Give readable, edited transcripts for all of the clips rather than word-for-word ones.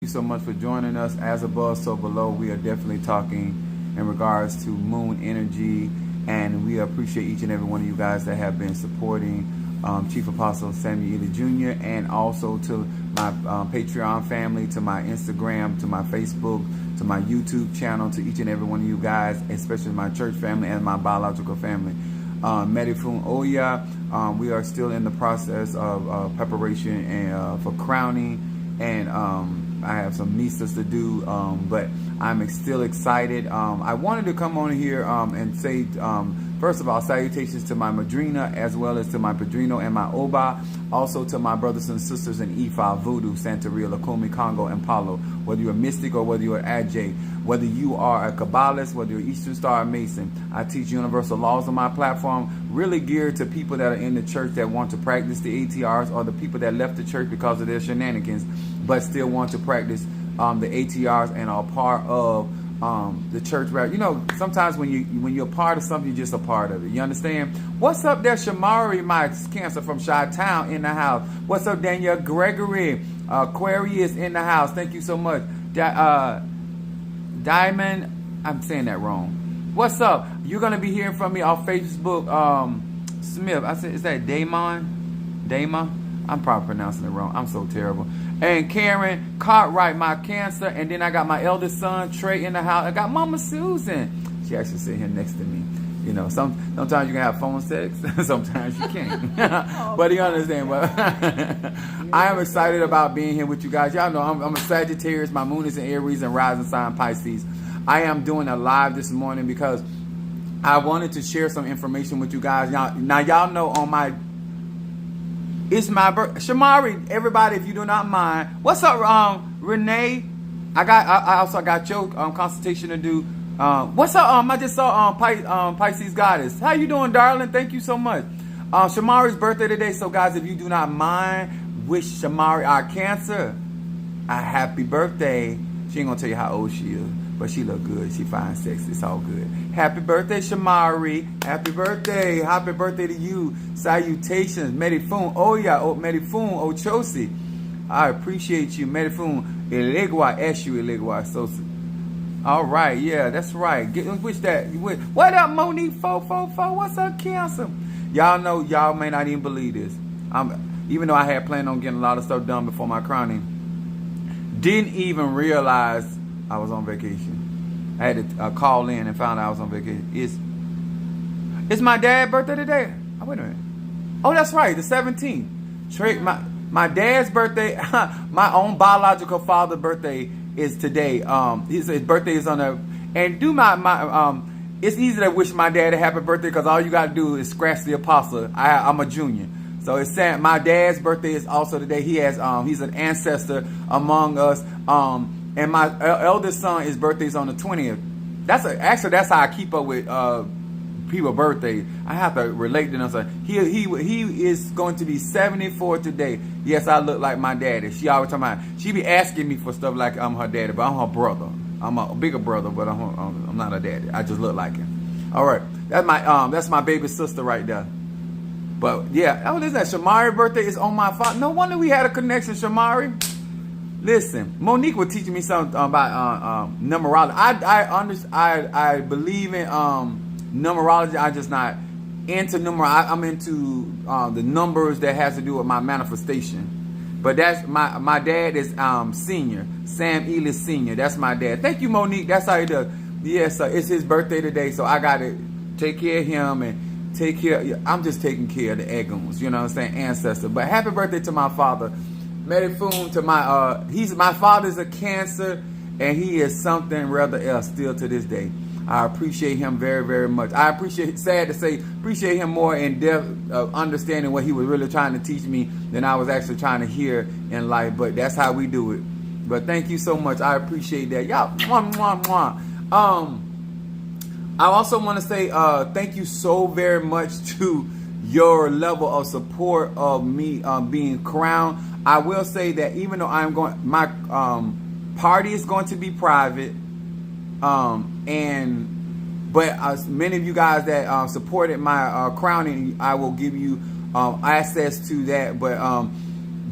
you so much for joining us. As above, so below. We are definitely talking in regards to moon energy, and we appreciate each and every one of you guys that have been supporting Chief Apostle Samuel Ely Jr. and also to my Patreon family, to my Instagram, to my Facebook, to my YouTube channel, to each and every one of you guys, especially my church family and my biological family. Medifun Oya, we are still in the process of preparation and for crowning, and I have some misas to do, but I'm still excited. I wanted to come on here and say, first of all, salutations to my Madrina, as well as to my Padrino and my Oba, also to my brothers and sisters in Ifa, Voodoo, Santeria, Lukumi, Congo, and Palo. Whether you're a mystic or whether you're an Ajay, whether you are a Kabbalist, whether you're Eastern Star or Mason, I teach universal laws on my platform, really geared to people that are in the church that want to practice the ATRs, or the people that left the church because of their shenanigans, but still want to practice the ATRs and are part of the church. Right? You know, sometimes when you're a part of something, you're just a part of it. You understand? What's up there, Shamari, my cancer from Chi-Town in the house. What's up, Daniel Gregory? Aquarius in the house. Thank you so much. Diamond, I'm saying that wrong. What's up? You're gonna be hearing from me on Facebook. Smith, I said, is that Damon? I'm probably pronouncing it wrong. I'm so terrible. And Karen Cartwright, my cancer. And then I got my eldest son, Trey, in the house. I got Mama Susan. She actually sitting here next to me. You know, sometimes you can have phone sex. Sometimes you can't. But you understand. But I am excited about being here with you guys. Y'all know I'm a Sagittarius. My moon is in Aries and rising sign Pisces. I am doing a live this morning because I wanted to share some information with you guys. Now y'all know on my... It's my birthday. Shamari, everybody, if you do not mind. What's up, Renee? I also got your consultation to do. What's up? I just saw Pisces Goddess. How you doing, darling? Thank you so much. Shamari's birthday today. So, guys, if you do not mind, wish Shamari, our Cancer, a happy birthday. She ain't gonna tell you how old she is, but she look good. She fine, sexy. It's all good. Happy birthday, Shamari. Happy birthday. Happy birthday to you. Salutations. Medifun Oya. Medifun Ochosi. I appreciate you. Medifun Elegwa Eshu Elegwa Sosi. All right. Yeah, that's right. Wish that. What up, Monique 444? What's up, Cancer? Y'all know, y'all may not even believe this. Even though I had planned on getting a lot of stuff done before my crowning, didn't even realize I was on vacation. I had to call in and found out I was on vacation. It's my dad's birthday today. Oh, wait a minute. Oh, that's right, the 17th. My dad's birthday, my own biological father's birthday is today. His birthday is on a... And do it's easy to wish my dad a happy birthday because all you got to do is scratch the apostle. I'm a junior. So it's saying my dad's birthday is also today. He has he's an ancestor among us. And my eldest son, his birthday is on the 20th. That's how I keep up with people's birthdays. I have to relate to them. So he is going to be 74 today. Yes, I look like my daddy. She always talking about. She be asking me for stuff like I'm her daddy, but I'm her brother. I'm a bigger brother, but I'm not a daddy. I just look like him. All right, that's my baby sister right there. But yeah, oh, listen, Shamari's birthday is on my father. No wonder we had a connection, Shamari. Listen, Monique was teaching me something about numerology. I believe in numerology. I'm just not into numerology. I'm into the numbers that has to do with my manifestation. But that's my dad is senior, Sam Ely Senior. That's my dad. Thank you, Monique. That's how he does. Yes, it's his birthday today, so I gotta take care of him and take care. I'm just taking care of the Eggums, you know what I'm saying, ancestor. But happy birthday to my father. Medifun to my father's a Cancer, and he is something rather else still to this day. I appreciate him very, very much. I appreciate him more in depth of understanding what he was really trying to teach me than I was actually trying to hear in life. But that's how we do it. But thank you so much. I appreciate that. Y'all, mwah, mwah, mwah. I also want to say thank you so very much to your level of support of me being crowned. I will say that even though my party is going to be private, but many of you guys that supported my crowning, I will give you access to that. But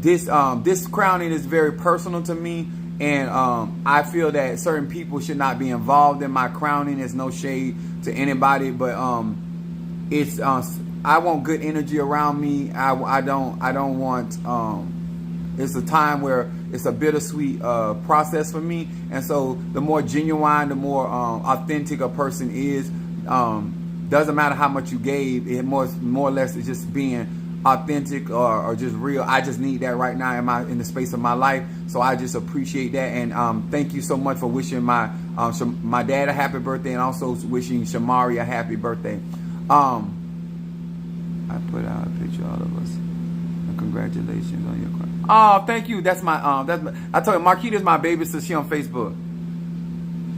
this crowning is very personal to me, And I feel that certain people should not be involved in my crowning. There's no shade to anybody, but it's I want good energy around me. I don't want it's a time where it's a bittersweet process for me. And so the more genuine, the more authentic a person is, doesn't matter how much you gave, it more or less is just being authentic or just real. I just need that right now in the space of my life. So I just appreciate that. And thank you so much for wishing my dad a happy birthday, and also wishing Shamari a happy birthday. I put out a picture of all of us. And congratulations on your car. Oh, thank you. That's my I told you, Marquita's my baby sister. She on Facebook.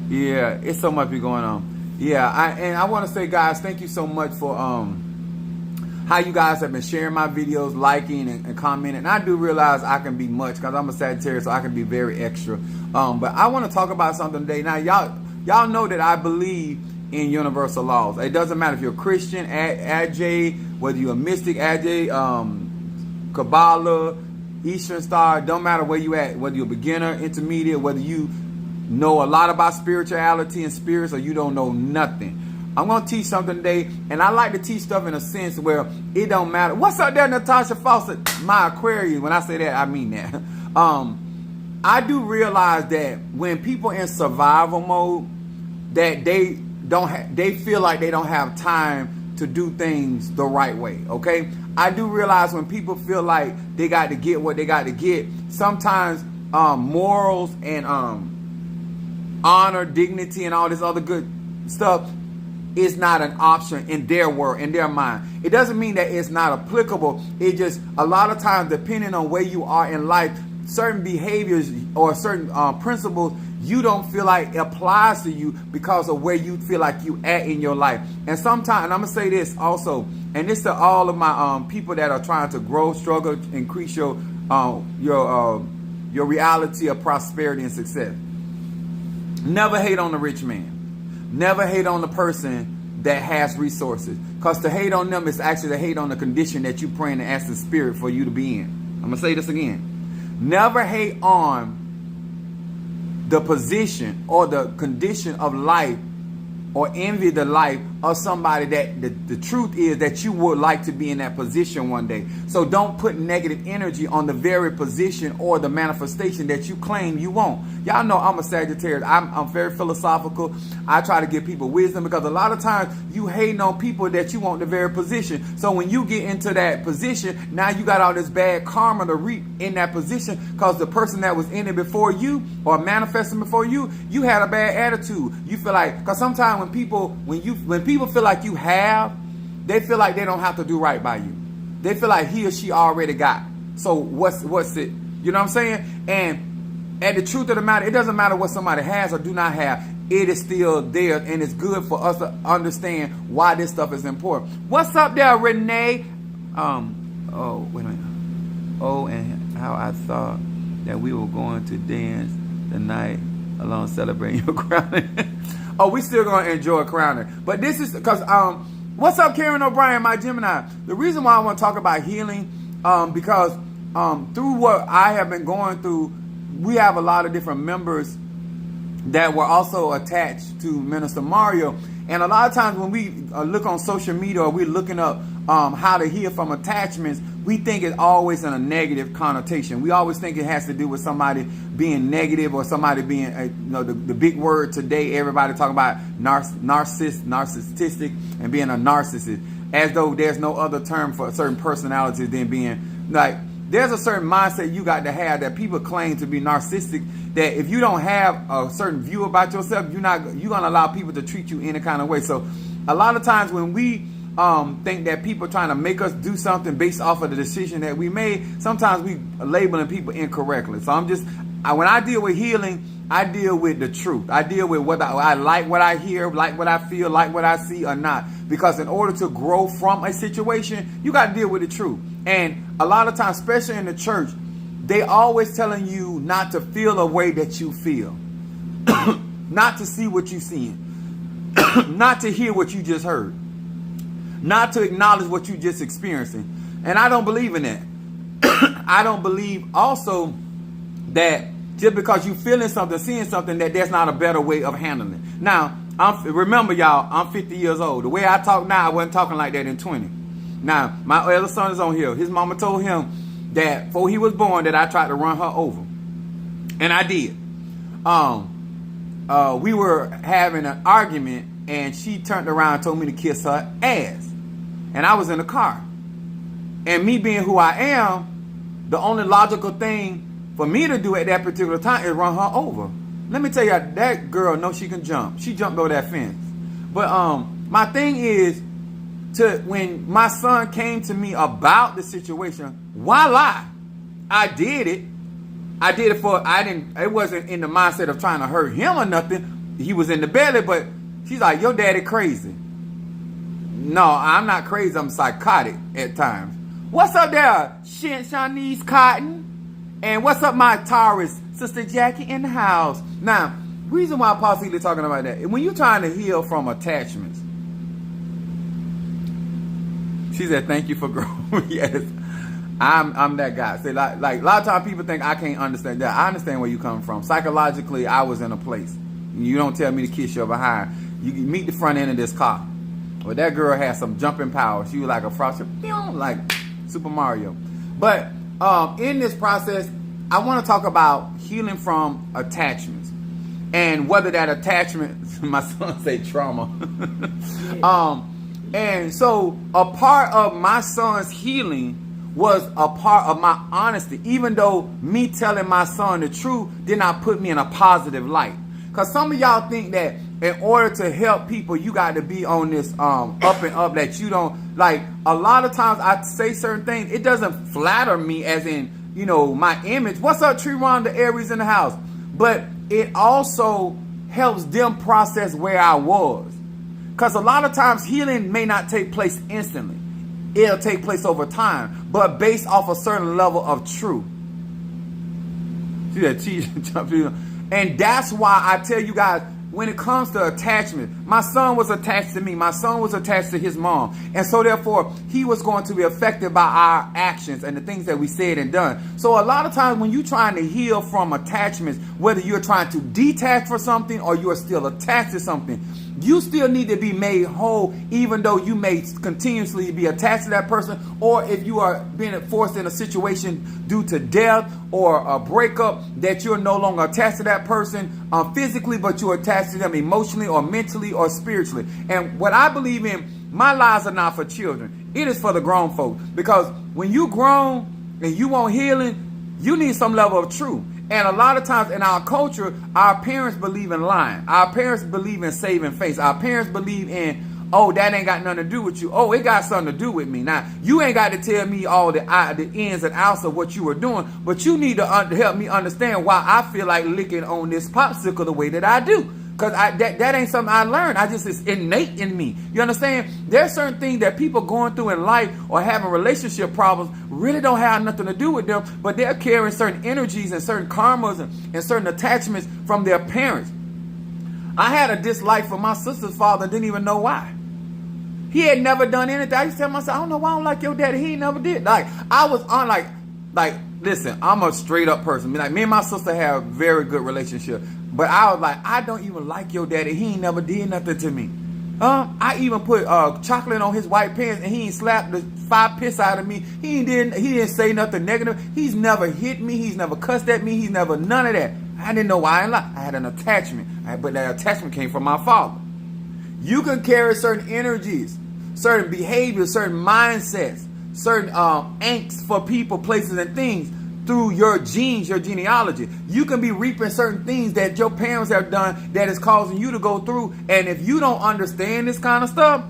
Yeah, it's so much be going on. Yeah, I want to say, guys, thank you so much for how you guys have been sharing my videos, liking and commenting. And I do realize I can be much because I'm a Sagittarius, so I can be very extra. But I want to talk about something today. Now, y'all know that I believe in universal laws. It doesn't matter if you're a Christian, AJ, whether you're a mystic, AJ, Kabbalah, Eastern Star. Don't matter where you at, whether you're a beginner, intermediate, whether you know a lot about spirituality and spirits or you don't know nothing. I'm going to teach something today, and I like to teach stuff in a sense where it don't matter. What's up there, Natasha Fawcett? My Aquarius. When I say that, I mean that. I do realize that when people in survival mode, that they feel like they don't have time to do things the right way, okay? I do realize when people feel like they got to get what they got to get, sometimes morals and honor, dignity, and all this other good stuff is not an option in their world, in their mind. It doesn't mean that it's not applicable. It just, a lot of times, depending on where you are in life, certain behaviors or certain principles you don't feel like applies to you because of where you feel like you at in your life. And sometimes, and I'm gonna say this also, and this to all of my people that are trying to grow, struggle, increase your reality of prosperity and success. Never hate on the rich man. Never hate on the person that has resources. Because to hate on them is actually to hate on the condition that you praying and ask the spirit for you to be in. I'm going to say this again. Never hate on the position or the condition of life or envy the life of somebody that the truth is that you would like to be in that position one day. So don't put negative energy on the very position or the manifestation that you claim you want. Y'all know I'm a Sagittarius. I'm very philosophical. I try to give people wisdom because a lot of times you hating on people that you want the very position. So when you get into that position, now you got all this bad karma to reap in that position because the person that was in it before you or manifesting before you, you had a bad attitude. You feel like, because sometimes when people feel like you have, they feel like they don't have to do right by you. They feel like he or she already got. So what's it? You know what I'm saying? And the truth of the matter, it doesn't matter what somebody has or do not have. It is still there, and it's good for us to understand why this stuff is important. What's up there, Renee? Oh, wait a minute. Oh, and how I thought that we were going to dance the night alone celebrating your crowning. Oh, we still gonna enjoy crowning. But this is because what's up, Karen O'Brien, my Gemini? The reason why I want to talk about healing, because through what I have been going through, we have a lot of different members that were also attached to Minister Mario. And a lot of times when we look on social media or we're looking up how to heal from attachments, we think it's always in a negative connotation. We always think it has to do with somebody being negative or somebody being, the big word today, everybody talking about narcissistic and being a narcissist, as though there's no other term for a certain personality than being like, there's a certain mindset you got to have that people claim to be narcissistic, that if you don't have a certain view about yourself, you're going to allow people to treat you any kind of way. So a lot of times when we think that people are trying to make us do something based off of the decision that we made, sometimes we are labeling people incorrectly. So when I deal with healing, I deal with the truth. I deal with whether I like what I hear, like what I feel, like what I see or not. Because in order to grow from a situation, you got to deal with the truth. And a lot of times, especially in the church, they always telling you not to feel a way that you feel. Not to see what you seeing. Not to hear what you just heard. Not to acknowledge what you just experiencing. And I don't believe in that. I don't believe also that just because you feeling something, seeing something, that's not a better way of handling it. Now, remember, y'all, I'm 50 years old. The way I talk now, I wasn't talking like that in 20. Now, my eldest son is on here. His mama told him that before he was born that I tried to run her over. And I did. We were having an argument, and she turned around and told me to kiss her ass. And I was in the car. And me being who I am, the only logical thing for me to do at that particular time is run her over. Let me tell you, that girl knows she can jump. She jumped over that fence. But my thing is, when my son came to me about the situation, why lie? I did it. It wasn't in the mindset of trying to hurt him or nothing. He was in the belly, but she's like, your daddy crazy. No, I'm not crazy. I'm psychotic at times. What's up there, Shanice Cotton? And what's up, my Taurus, Sister Jackie in the house? Now, reason why Apostle Ely talking about that, when you're trying to heal from attachments, she said, thank you for growing. Yes, I'm that guy. See, like a lot of times people think I can't understand that. I understand where you come from. Psychologically, I was in a place. You don't tell me to kiss your behind. You meet the front end of this car. Well, that girl had some jumping power. She was like a frosted, like Super Mario. But in this process, I want to talk about healing from attachments. And whether that attachment, my son say trauma. And so a part of my son's healing was a part of my honesty, even though me telling my son the truth did not put me in a positive light. Because some of y'all think that in order to help people, you got to be on this up and up, that you don't, like, a lot of times I say certain things, it doesn't flatter me as in, you know, my image. What's up, Tree the Aries in the house? But it also helps them process where I was. Because a lot of times healing may not take place instantly. It'll take place over time, but based off a certain level of truth. See that cheese jump in? And that's why I tell you guys, when it comes to attachment, my son was attached to me. My son was attached to his mom. And so therefore, he was going to be affected by our actions and the things that we said and done. So a lot of times when you're trying to heal from attachments, whether you're trying to detach from something or you're still attached to something, you still need to be made whole, even though you may continuously be attached to that person, or if you are being forced in a situation due to death or a breakup, that you're no longer attached to that person physically, but you're attached to them emotionally or mentally or spiritually. And what I believe in, my lies are not for children. It is for the grown folks. Because when you grown and you want healing, you need some level of truth. And a lot of times in our culture, our parents believe in lying. Our parents believe in saving face. Our parents believe in, oh, that ain't got nothing to do with you. Oh, it got something to do with me. Now, you ain't got to tell me all the ins and outs of what you were doing, but you need to help me understand why I feel like licking on this popsicle the way that I do. Because that ain't something I learned. It's innate in me. You understand? There's certain things that people going through in life or having relationship problems really don't have nothing to do with them, but they're carrying certain energies and certain karmas and certain attachments from their parents. I had a dislike for my sister's father and didn't even know why. He had never done anything. I used to tell myself, I don't know why I don't like your daddy. He never did. Like, I was on like, listen, I'm a straight up person. Like, me and my sister have a very good relationship. But I was like, I don't even like your daddy. He ain't never did nothing to me. I even put chocolate on his white pants and he ain't slapped the fire piss out of me. He didn't say nothing negative. He's never hit me. He's never cussed at me. He's never none of that. I didn't know why I lied. I had an attachment. But that attachment came from my father. You can carry certain energies, certain behaviors, certain mindsets, certain angst for people, places, and things through your genes, your genealogy. You can be reaping certain things that your parents have done that is causing you to go through. And if you don't understand this kind of stuff,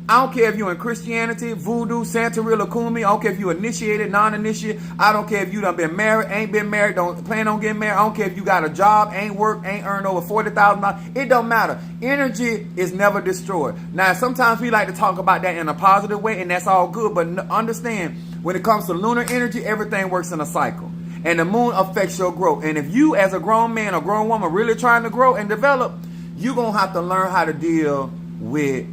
I don't care if you're in Christianity, voodoo, Santeria, Lakumi. I don't care if you're initiated, non-initiated. I don't care if you done been married, ain't been married, don't plan on getting married. I don't care if you got a job, ain't worked, ain't earned over $40,000. It don't matter. Energy is never destroyed. Now, sometimes we like to talk about that in a positive way, and that's all good. But understand, when it comes to lunar energy, everything works in a cycle. And the moon affects your growth. And if you, as a grown man or grown woman, really trying to grow and develop, you're going to have to learn how to deal with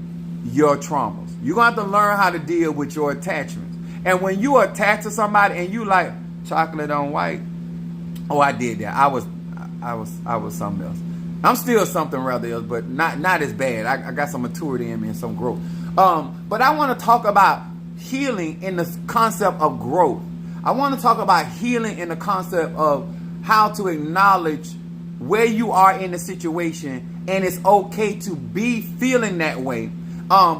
your traumas. You're going to have to learn how to deal with your attachments. And when you are attached to somebody and you like chocolate on white, Oh, I did that. I was something else. I'm still something rather else, but not as bad. I got some maturity in me and some growth. But I want to talk about healing in the concept of growth. I want to talk about healing in the concept of how to acknowledge where you are in the situation, and it's okay to be feeling that way.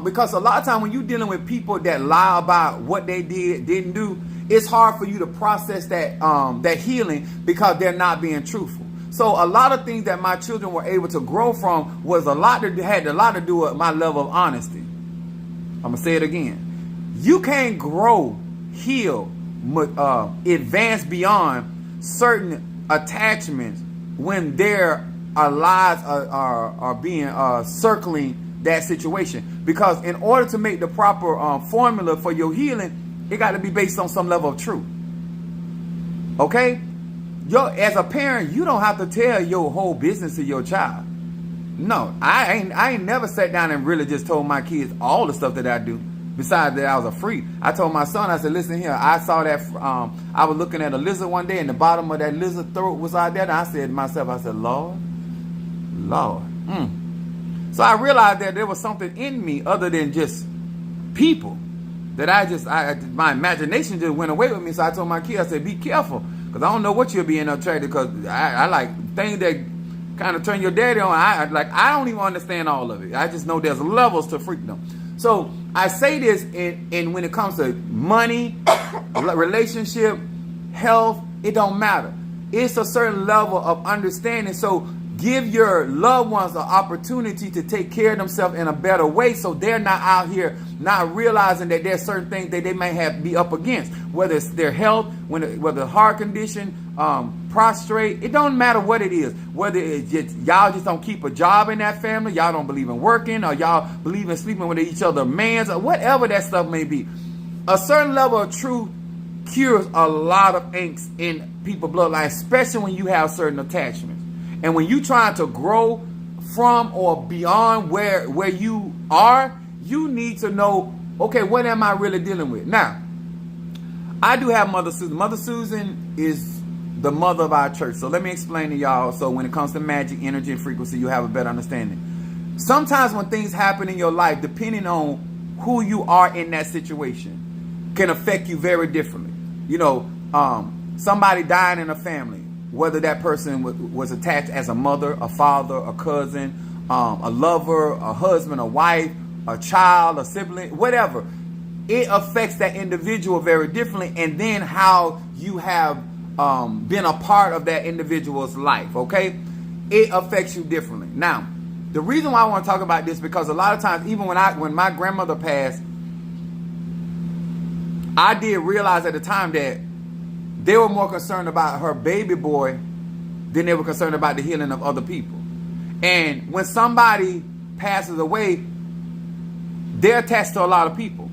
Because a lot of time when you're dealing with people that lie about what they didn't do, it's hard for you to process that healing because they're not being truthful. So a lot of things that my children were able to grow from had a lot to do with my level of honesty. I'm gonna say it again. You can't grow, heal, advance beyond certain attachments when there are lies are being circling that situation. Because in order to make the proper formula for your healing, it got to be based on some level of truth. Okay? As a parent, you don't have to tell your whole business to your child. No, I ain't never sat down and really just told my kids all the stuff that I do. Besides that, I was a freak. I told my son, I said, listen here, I saw that, I was looking at a lizard one day and the bottom of that lizard throat was out there. And I said to myself, Lord. So I realized that there was something in me other than just people. That my imagination just went away with me. So I told my kid, I said, be careful. Because I don't know what you'll be in attracted. Because I like things that kind of turn your daddy on. I don't even understand all of it. I just know there's levels to freakdom. So I say this in when it comes to money, relationship, health, it don't matter. It's a certain level of understanding. So give your loved ones an opportunity to take care of themselves in a better way, so they're not out here not realizing that there's certain things that they may be up against, whether it's their health, whether heart condition, prostrate. It don't matter what it is. Whether it's just, y'all just don't keep a job in that family, y'all don't believe in working, or y'all believe in sleeping with each other mans, or whatever that stuff may be. A certain level of truth cures a lot of angst in people's bloodline, especially when you have certain attachments. And when you trying to grow from or beyond where you are, you need to know, okay, what am I really dealing with? Now, I do have Mother Susan. Mother Susan is the mother of our church. So let me explain to y'all, so when it comes to magic, energy, and frequency, you have a better understanding. Sometimes when things happen in your life, depending on who you are in that situation, can affect you very differently. You know, somebody dying in a family, whether that person was attached as a mother, a father, a cousin, a lover, a husband, a wife, a child, a sibling, whatever. It affects that individual very differently, and then how you have been a part of that individual's life, okay? It affects you differently. Now, the reason why I want to talk about this, because a lot of times, even when my grandmother passed, I did realize at the time that they were more concerned about her baby boy than they were concerned about the healing of other people. And when somebody passes away, they're attached to a lot of people.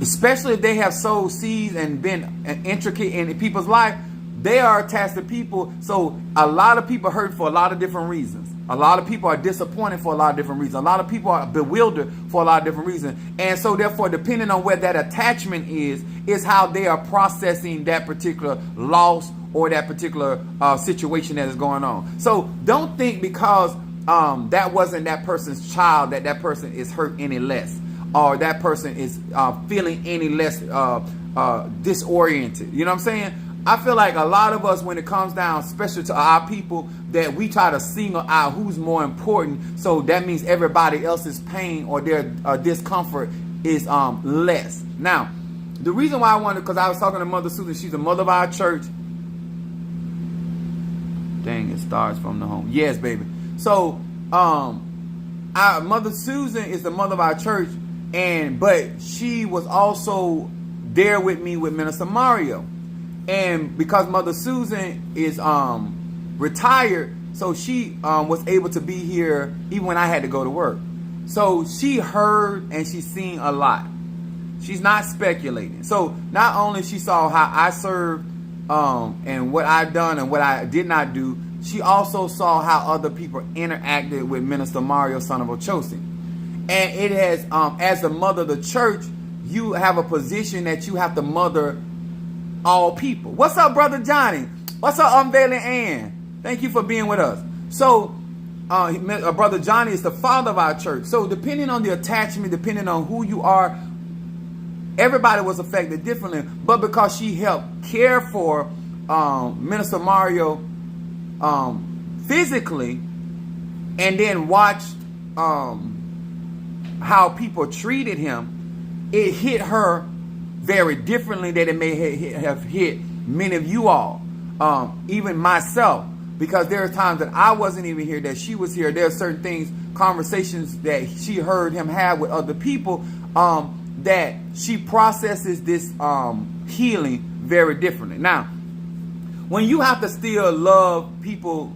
Especially if they have sowed seeds and been intricate in people's life, they are attached to people. So a lot of people hurt for a lot of different reasons. A lot of people are disappointed for a lot of different reasons. A lot of people are bewildered for a lot of different reasons. And so therefore, depending on where that attachment is how they are processing that particular loss or that particular situation that is going on. So don't think because that wasn't that person's child that person is hurt any less, or that person is feeling any less disoriented. You know what I'm saying? I feel like a lot of us, when it comes down, especially to our people, that we try to single out who's more important. So that means everybody else's pain or their discomfort is less. Now, the reason why I wanted, because I was talking to Mother Susan, she's the mother of our church. Dang, it starts from the home. Yes, baby. So, our Mother Susan is the mother of our church, but she was also there with me with Minister Mario. And because Mother Susan is retired, so she was able to be here even when I had to go to work. So she heard and she's seen a lot. She's not speculating. So not only she saw how I served and what I done and what I did not do, she also saw how other people interacted with Minister Mario, son of Ochosi. And it has, as the mother of the church, you have a position that you have to mother all people. What's up, Brother Johnny? What's up, Unveiling Ann? Thank you for being with us. So, Brother Johnny is the father of our church. So, depending on the attachment, depending on who you are, everybody was affected differently. But because she helped care for Minister Mario physically, and then watched how people treated him, it hit her very differently than it may have hit many of you all, even myself, because there are times that I wasn't even here, that she was here. There are certain things, conversations that she heard him have with other people, that she processes this healing very differently. Now, when you have to still love people,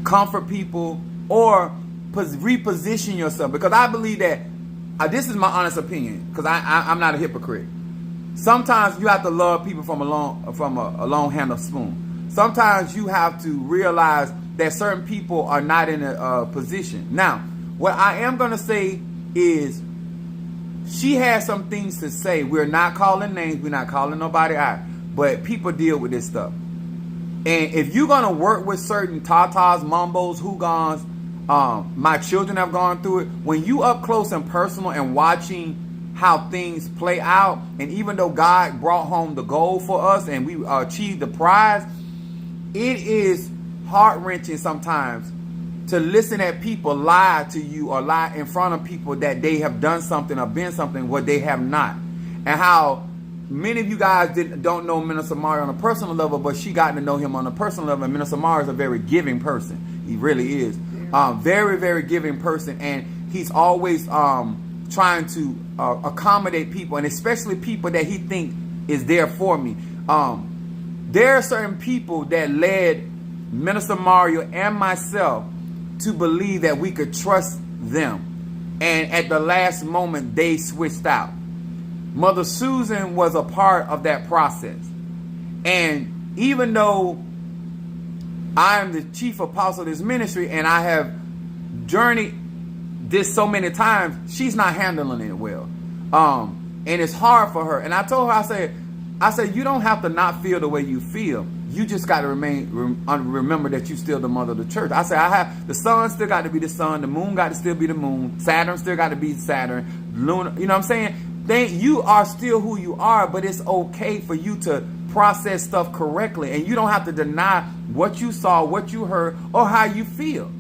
comfort people, or reposition yourself, because I believe that this is my honest opinion, because I'm not a hypocrite. Sometimes you have to love people from a long handled spoon. Sometimes you have to realize that certain people are not in a position. Now, what I am going to say is, she has some things to say. We're not calling names. We're not calling nobody out. But people deal with this stuff. And if you're going to work with certain tatas, mumbos, hugans, my children have gone through it. When you up close and personal and watching how things play out, and even though God brought home the goal for us and we achieved the prize, it is heart-wrenching sometimes to listen at people lie to you or lie in front of people that they have done something or been something what they have not. And how many of you guys don't know Minister Mario on a personal level, but she got to know him on a personal level. And Minister Mario is a very giving person. He really is. Very, very giving person. And he's always trying to accommodate people, and especially people that he think is there for me. There are certain people that led Minister Mario and myself to believe that we could trust them. And at the last moment, they switched out. Mother Susan was a part of that process. And even though I am the chief apostle of this ministry and I have journeyed this so many times, she's not handling it well. And it's hard for her. And I told her, I said, you don't have to not feel the way you feel. You just got to remember that you still the mother of the church. I said, the sun still got to be the sun. The moon got to still be the moon. Saturn still got to be Saturn. Luna, you know what I'm saying? You are still who you are, but it's okay for you to process stuff correctly. And you don't have to deny what you saw, what you heard, or how you feel.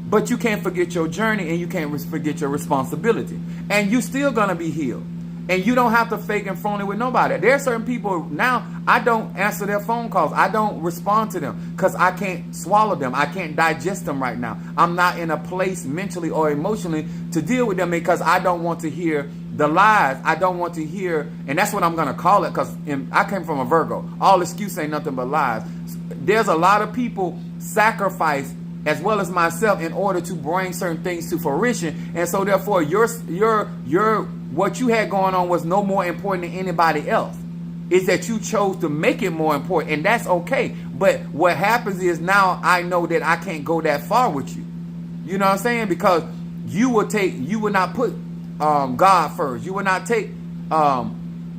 But you can't forget your journey, and you can't forget your responsibility. And you still going to be healed. And you don't have to fake and phone it with nobody. There are certain people now, I don't answer their phone calls. I don't respond to them because I can't swallow them. I can't digest them right now. I'm not in a place mentally or emotionally to deal with them because I don't want to hear the lies. I don't want to hear, and that's what I'm going to call it, because I came from a Virgo. All excuse ain't nothing but lies. There's a lot of people sacrifice, as well as myself, in order to bring certain things to fruition. And so therefore what you had going on was no more important than anybody else. It's that you chose to make it more important, and that's okay. But what happens is now I know that I can't go that far with you. You know what I'm saying? Because you would not put God first. You would not take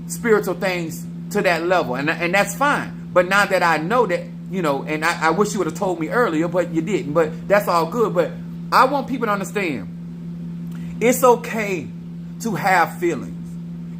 spiritual things to that level, and that's fine. But now that I know that, you know, and I wish you would have told me earlier, but you didn't. But that's all good. But I want people to understand, it's okay to have feelings.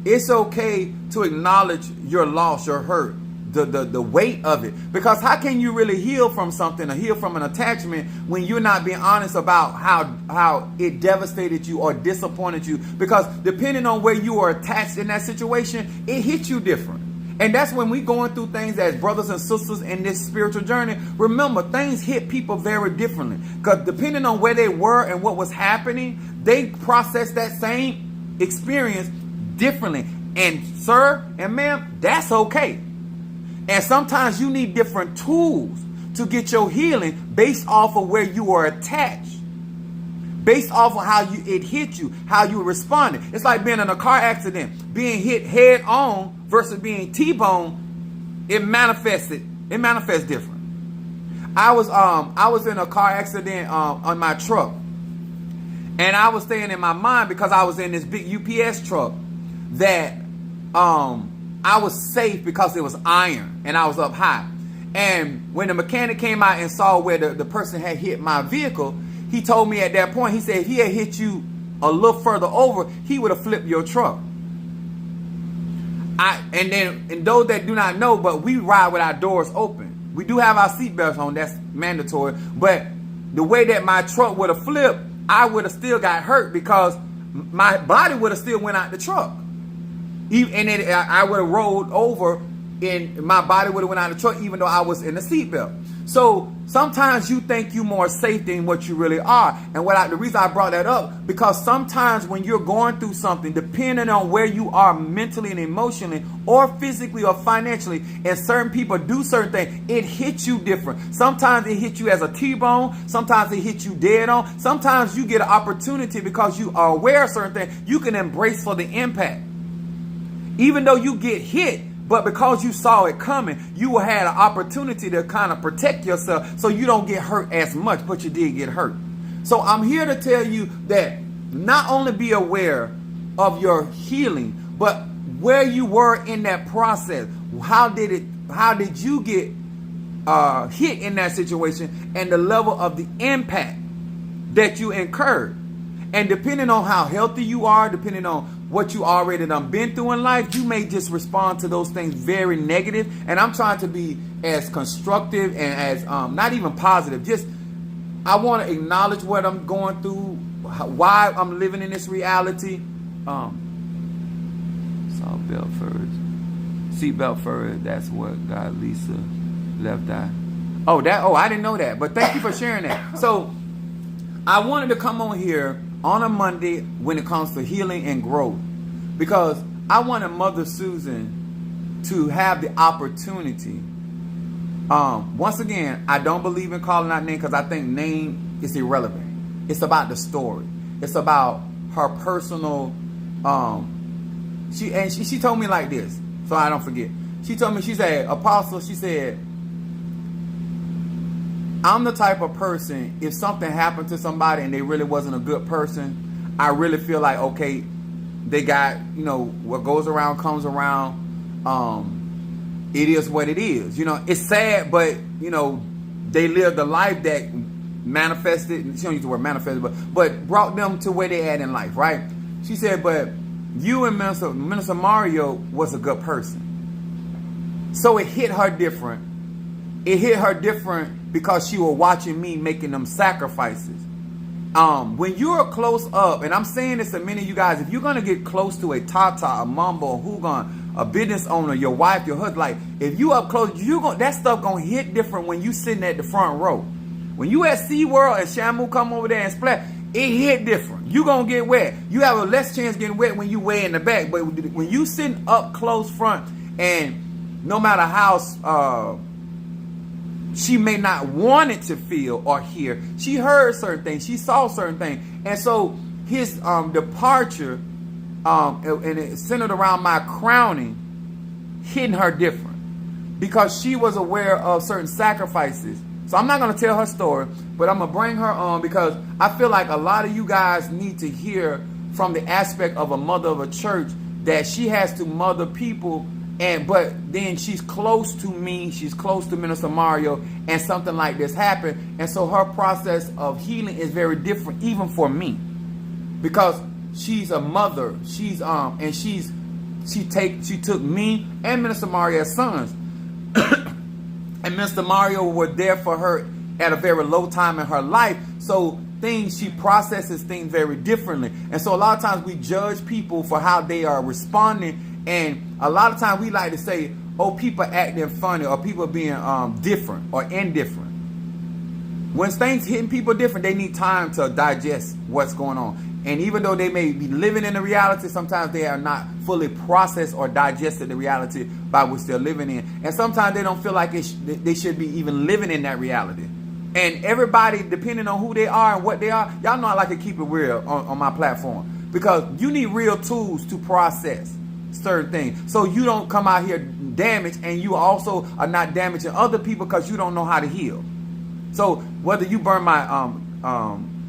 It's okay to acknowledge your loss, your hurt, the weight of it. Because how can you really heal from something or heal from an attachment when you're not being honest about how it devastated you or disappointed you? Because depending on where you are attached in that situation, it hits you different. And that's when we going through things as brothers and sisters in this spiritual journey. Remember, things hit people very differently. Because depending on where they were and what was happening, they process that same experience differently. And sir and ma'am, that's okay. And sometimes you need different tools to get your healing based off of where you are attached. Based off of how it hit you, how you responded. It's like being in a car accident, being hit head on versus being T-boned. It manifests different. I was in a car accident on my truck, and I was staying in my mind because I was in this big UPS truck that I was safe because it was iron and I was up high. And when the mechanic came out and saw where the person had hit my vehicle, he told me at that point, he said, if he had hit you a little further over, he would have flipped your truck. And those that do not know, but we ride with our doors open. We do have our seatbelts on, that's mandatory. But the way that my truck would have flipped, I would have still got hurt because my body would have still went out the truck. And then I would have rolled over and my body would have went out of the truck even though I was in the seatbelt. So sometimes you think you're more safe than what you really are. And the reason I brought that up, because sometimes when you're going through something, depending on where you are mentally and emotionally or physically or financially, and certain people do certain things, it hits you different. Sometimes it hits you as a T-bone. Sometimes it hits you dead on. Sometimes you get an opportunity because you are aware of certain things. You can embrace for the impact. Even though you get hit, but because you saw it coming, you had an opportunity to kind of protect yourself so you don't get hurt as much, but you did get hurt. So I'm here to tell you that not only be aware of your healing, but where you were in that process. How did you get hit in that situation, and the level of the impact that you incurred? And depending on how healthy you are, depending on what you already done been through in life, you may just respond to those things very negative. And I'm trying to be as constructive and as not even positive. Just I want to acknowledge what I'm going through, why I'm living in this reality. Seatbelt first. That's what got Lisa left eye. Oh, I didn't know that. But thank you for sharing that. So I wanted to come on here on a Monday when it comes to healing and growth, because I wanted Mother Susan to have the opportunity. Once again, I don't believe in calling out name because I think name is irrelevant. It's about the story. It's about her personal. She told me like this, so I don't forget. She told me, she said, Apostle, she said, I'm the type of person, if something happened to somebody and they really wasn't a good person, I really feel like, okay, they got, what goes around comes around. It is what it is. It's sad, but, they lived a life that manifested, she don't use the word manifested, but brought them to where they at in life, right? She said, but you and Minister Mario was a good person. So it hit her different. It hit her different because she was watching me making them sacrifices. When you're close up, and I'm saying this to many of you guys, if you're going to get close to a Tata, a Mamba, a Hugon, a business owner, your wife, your husband, like if you up close, that stuff going to hit different when you sitting at the front row. When you at SeaWorld and Shamu come over there and splash, it hit different. You going to get wet. You have a less chance getting wet when you way in the back. But when you sitting up close front, and no matter how she may not want it to feel or hear, she heard certain things, she saw certain things. And so his departure, and it centered around my crowning, hitting her different because she was aware of certain sacrifices. So I'm not going to tell her story, but I'm going to bring her on because I feel like a lot of you guys need to hear from the aspect of a mother of a church that she has to mother people. But then she's close to me, she's close to Minister Mario, and something like this happened. And so her process of healing is very different, even for me, because she's a mother. She took me and Minister Mario as sons, and Minister Mario were there for her at a very low time in her life. So she processes things very differently, and so a lot of times we judge people for how they are responding. And a lot of times we like to say, oh, people acting funny or people being different or indifferent. When things hitting people different, they need time to digest what's going on. And even though they may be living in the reality, sometimes they are not fully processed or digested the reality by which they're living in. And sometimes they don't feel like they should be even living in that reality. And everybody, depending on who they are and what they are, y'all know I like to keep it real on my platform, because you need real tools to process certain things, so you don't come out here damaged, and you also are not damaging other people because you don't know how to heal. So whether you burn my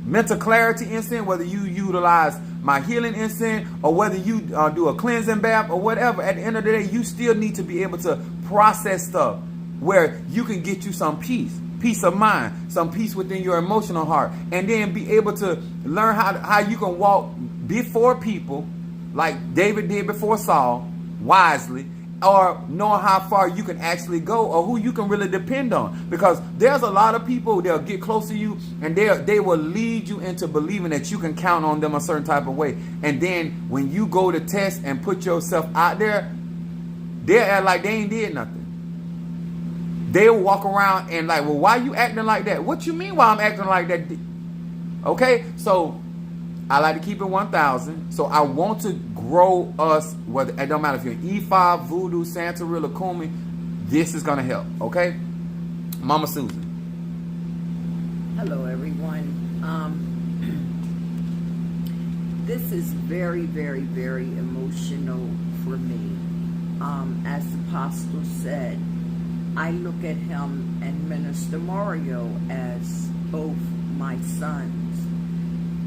mental clarity instant, whether you utilize my healing incense, or whether you do a cleansing bath or whatever, at the end of the day, you still need to be able to process stuff where you can get you some peace of mind, some peace within your emotional heart, and then be able to learn how you can walk before people like David did before Saul, wisely, or knowing how far you can actually go or who you can really depend on. Because there's a lot of people, they'll get close to you and they will lead you into believing that you can count on them a certain type of way. And then when you go to test and put yourself out there, they'll act like they ain't did nothing. They'll walk around and like, well, why you acting like that? What you mean why I'm acting like that? Okay, so I like to keep it 1,000. So I want to grow us, whether it don't matter if you're E5, Voodoo, Santeria, Kumi, this is gonna help. Okay, Mama Susan. Hello, everyone. This is very, very, very emotional for me. As the Apostle said, I look at him and Minister Mario as both my sons.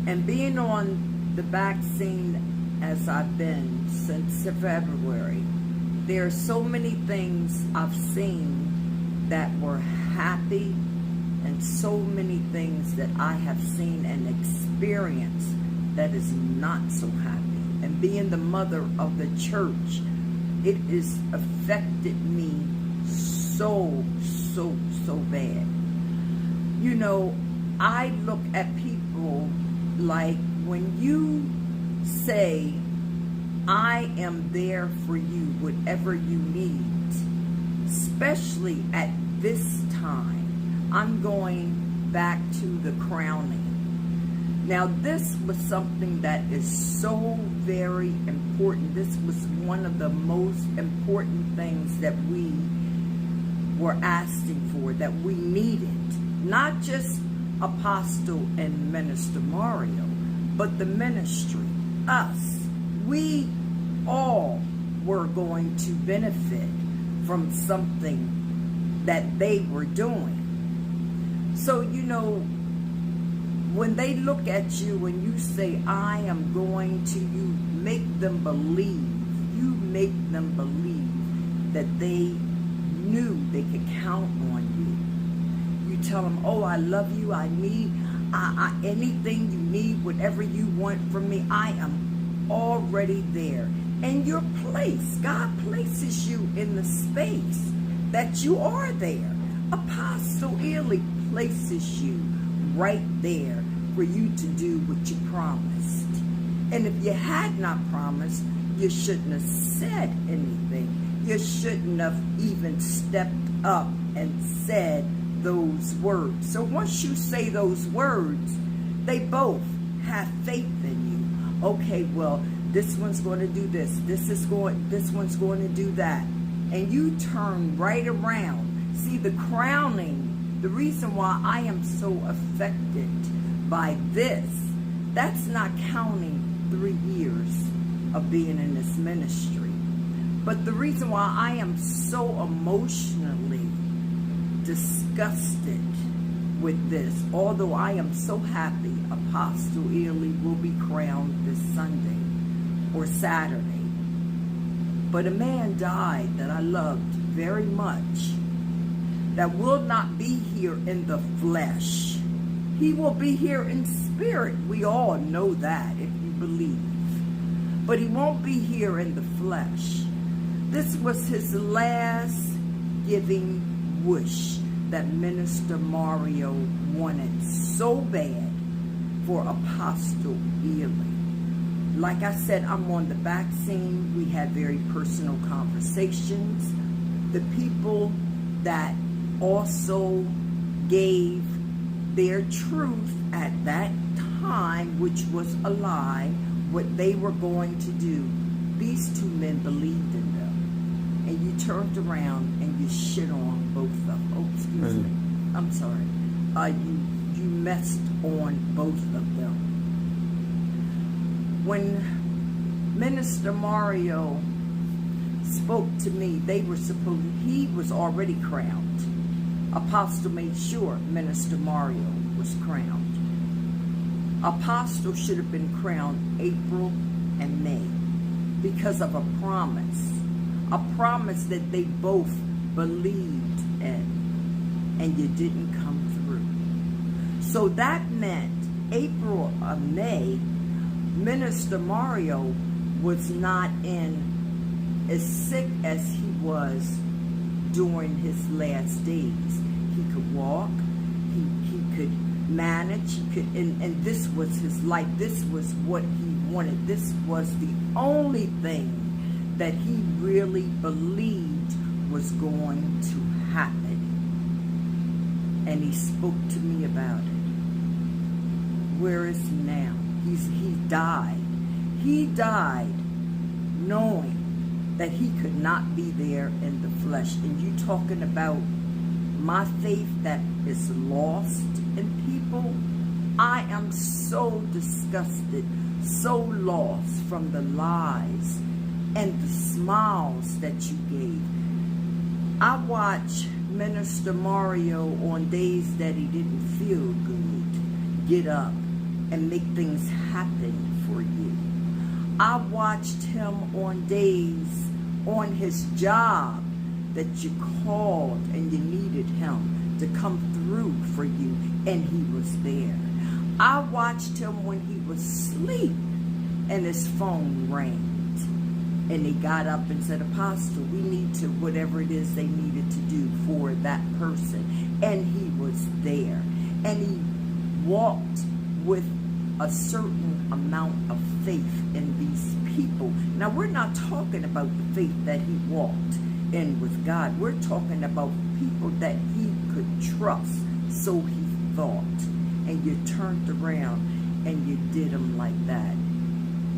And being on the vaccine as I've been since February, there are so many things I've seen that were happy and so many things that I have seen and experienced that is not so happy. And being the mother of the church, it has affected me so bad. You know, I look at people like when you say, I am there for you, whatever you need, especially at this time, I'm going back to the crowning. Now, this was something that is so very important. This was one of the most important things that we were asking for, that we needed. Not just Apostle and Minister Mario, but the ministry, us. We all were going to benefit from something that they were doing. So, you know, when they look at you and you say, I am going to, you make them believe. You make them believe that they knew they could count on you. You tell them, oh, I love you. I need anything you need, whatever you want from me, I am already there. And your place, God places you in the space that you are there. Apostle Ely places you right there for you to do what you promised. And if you had not promised, you shouldn't have said anything. You shouldn't have even stepped up and said those words. So once you say those words, they both have faith in you. Okay, well, this one's going to do this. This one's going to do that. And you turn right around. See, the crowning, the reason why I am so affected by this, that's not counting 3 years of being in this ministry. But the reason why I am so emotionally disgusted with this, although I am so happy Apostle Ely will be crowned this Sunday or Saturday. But a man died that I loved very much, that will not be here in the flesh. He will be here in spirit. We all know that if you believe. But he won't be here in the flesh. This was his last giving wish that Minister Mario wanted so bad for Apostle Ely. Like I said, I'm on the vaccine. We had very personal conversations. The people that also gave their truth at that time, which was a lie, what they were going to do, these two men believed in them. And you turned around and you shit on both of them. Oh, excuse me. I'm sorry. You messed on both of them. When Minister Mario spoke to me, he was already crowned. Apostle made sure Minister Mario was crowned. Apostle should have been crowned April and May because of a promise that they both believed in, and you didn't come through. So that meant April or May, Minister Mario was not in as sick as he was during his last days. He could walk, he could manage, and this was his life. This was what he wanted. This was the only thing that he really believed was going to happen. And he spoke to me about it. Where is he now? He died. He died knowing that he could not be there in the flesh. And you talking about my faith that is lost in people? I am so disgusted, so lost from the lies and the smiles that you gave. I watch Minister Mario on days that he didn't feel good get up and make things happen for you. I watched him on days on his job that you called and you needed him to come through for you, and he was there. I watched him when he was asleep and his phone rang. And he got up and said, Apostle, we need to, whatever it is they needed to do for that person. And he was there. And he walked with a certain amount of faith in these people. Now, we're not talking about the faith that he walked in with God. We're talking about people that he could trust. So he thought. And you turned around and you did him like that.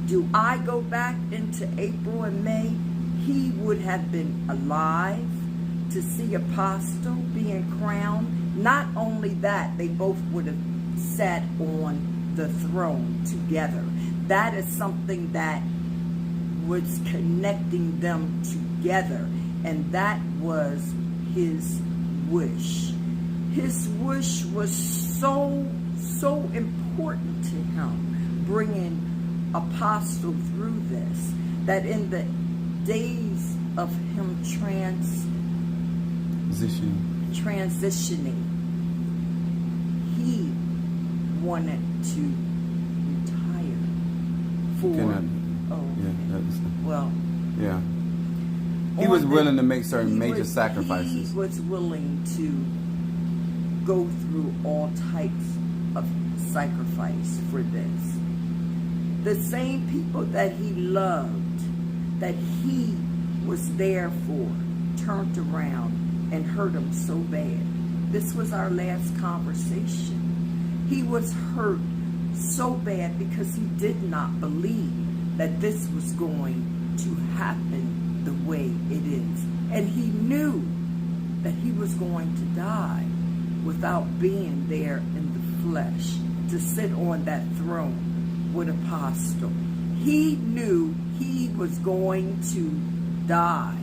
Do I go back into April and May? He would have been alive to see Apostle being crowned. Not only that, they both would have sat on the throne together. That is something that was connecting them together. And that was his wish. His wish was so important to him, bringing Apostle through this, that in the days of him transitioning, he wanted to retire he was willing to make certain major sacrifices. He was willing to go through all types of sacrifice for this. The same people that he loved, that he was there for, turned around and hurt him so bad. This was our last conversation. He was hurt so bad because he did not believe that this was going to happen the way it is. And he knew that he was going to die without being there in the flesh to sit on that throne with Apostle. He knew he was going to die,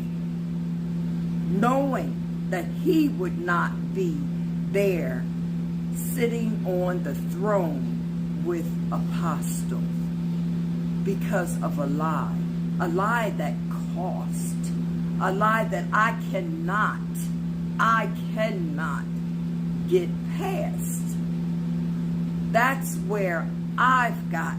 knowing that he would not be there sitting on the throne with Apostle because of a lie that cost, a lie that I cannot get past. That's where I've got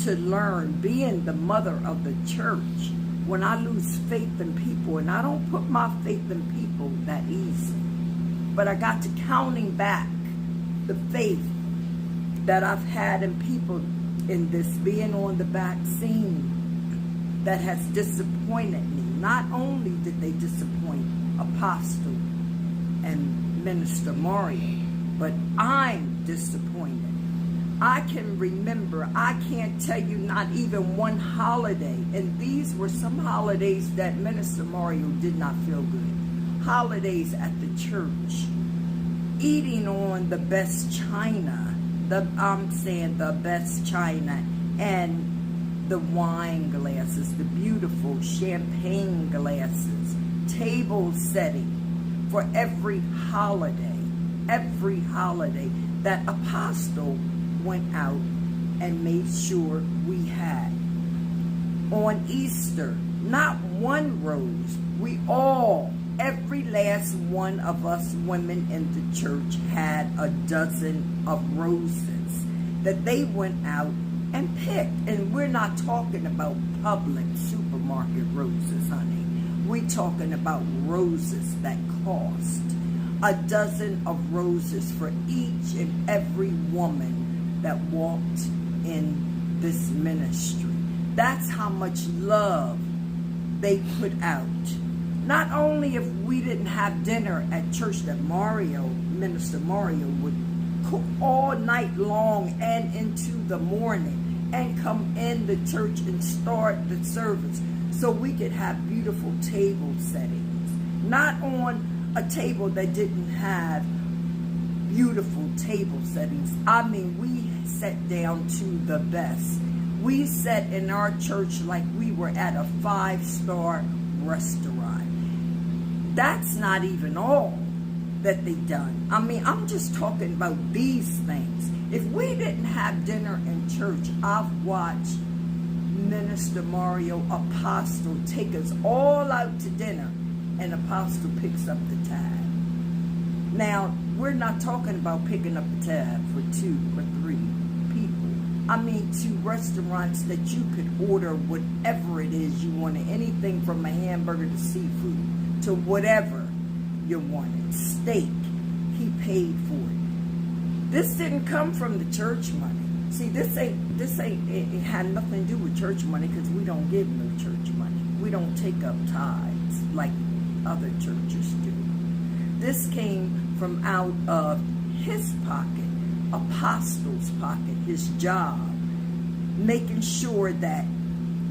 to learn, being the mother of the church, when I lose faith in people, and I don't put my faith in people that easy, but I got to counting back the faith that I've had in people in this, being on the back scene, that has disappointed me. Not only did they disappoint Apostle and Minister Mario, but I'm disappointed. I can remember, I can't tell you not even one holiday, and these were some holidays that Minister Mario did not feel good. Holidays at the church, eating on the best china, the best china, and the wine glasses, the beautiful champagne glasses, table setting for every holiday that Apostle went out and made sure we had. On Easter, not one rose. We all, every last one of us women in the church had a dozen of roses that they went out and picked. And we're not talking about public supermarket roses, honey. We're talking about roses that cost a dozen of roses for each and every woman that walked in this ministry. That's how much love they put out. Not only if we didn't have dinner at church, that Minister Mario would cook all night long and into the morning and come in the church and start the service so we could have beautiful table settings. Not on a table that didn't have beautiful table settings. I mean, we sat down to the best. We sat in our church like we were at a 5-star restaurant. That's not even all that they done. I mean, I'm just talking about these things. If we didn't have dinner in church, I've watched Minister Mario Apostle take us all out to dinner, and Apostle picks up the tab. Now, we're not talking about picking up the tab for 2 or 3 people. I mean, to restaurants that you could order whatever it is you wanted. Anything from a hamburger to seafood to whatever you wanted. Steak. He paid for it. This didn't come from the church money. See, it had nothing to do with church money because we don't give no church money. We don't take up tithes like other churches do. This came from out of his pocket, Apostle's pocket, his job, making sure that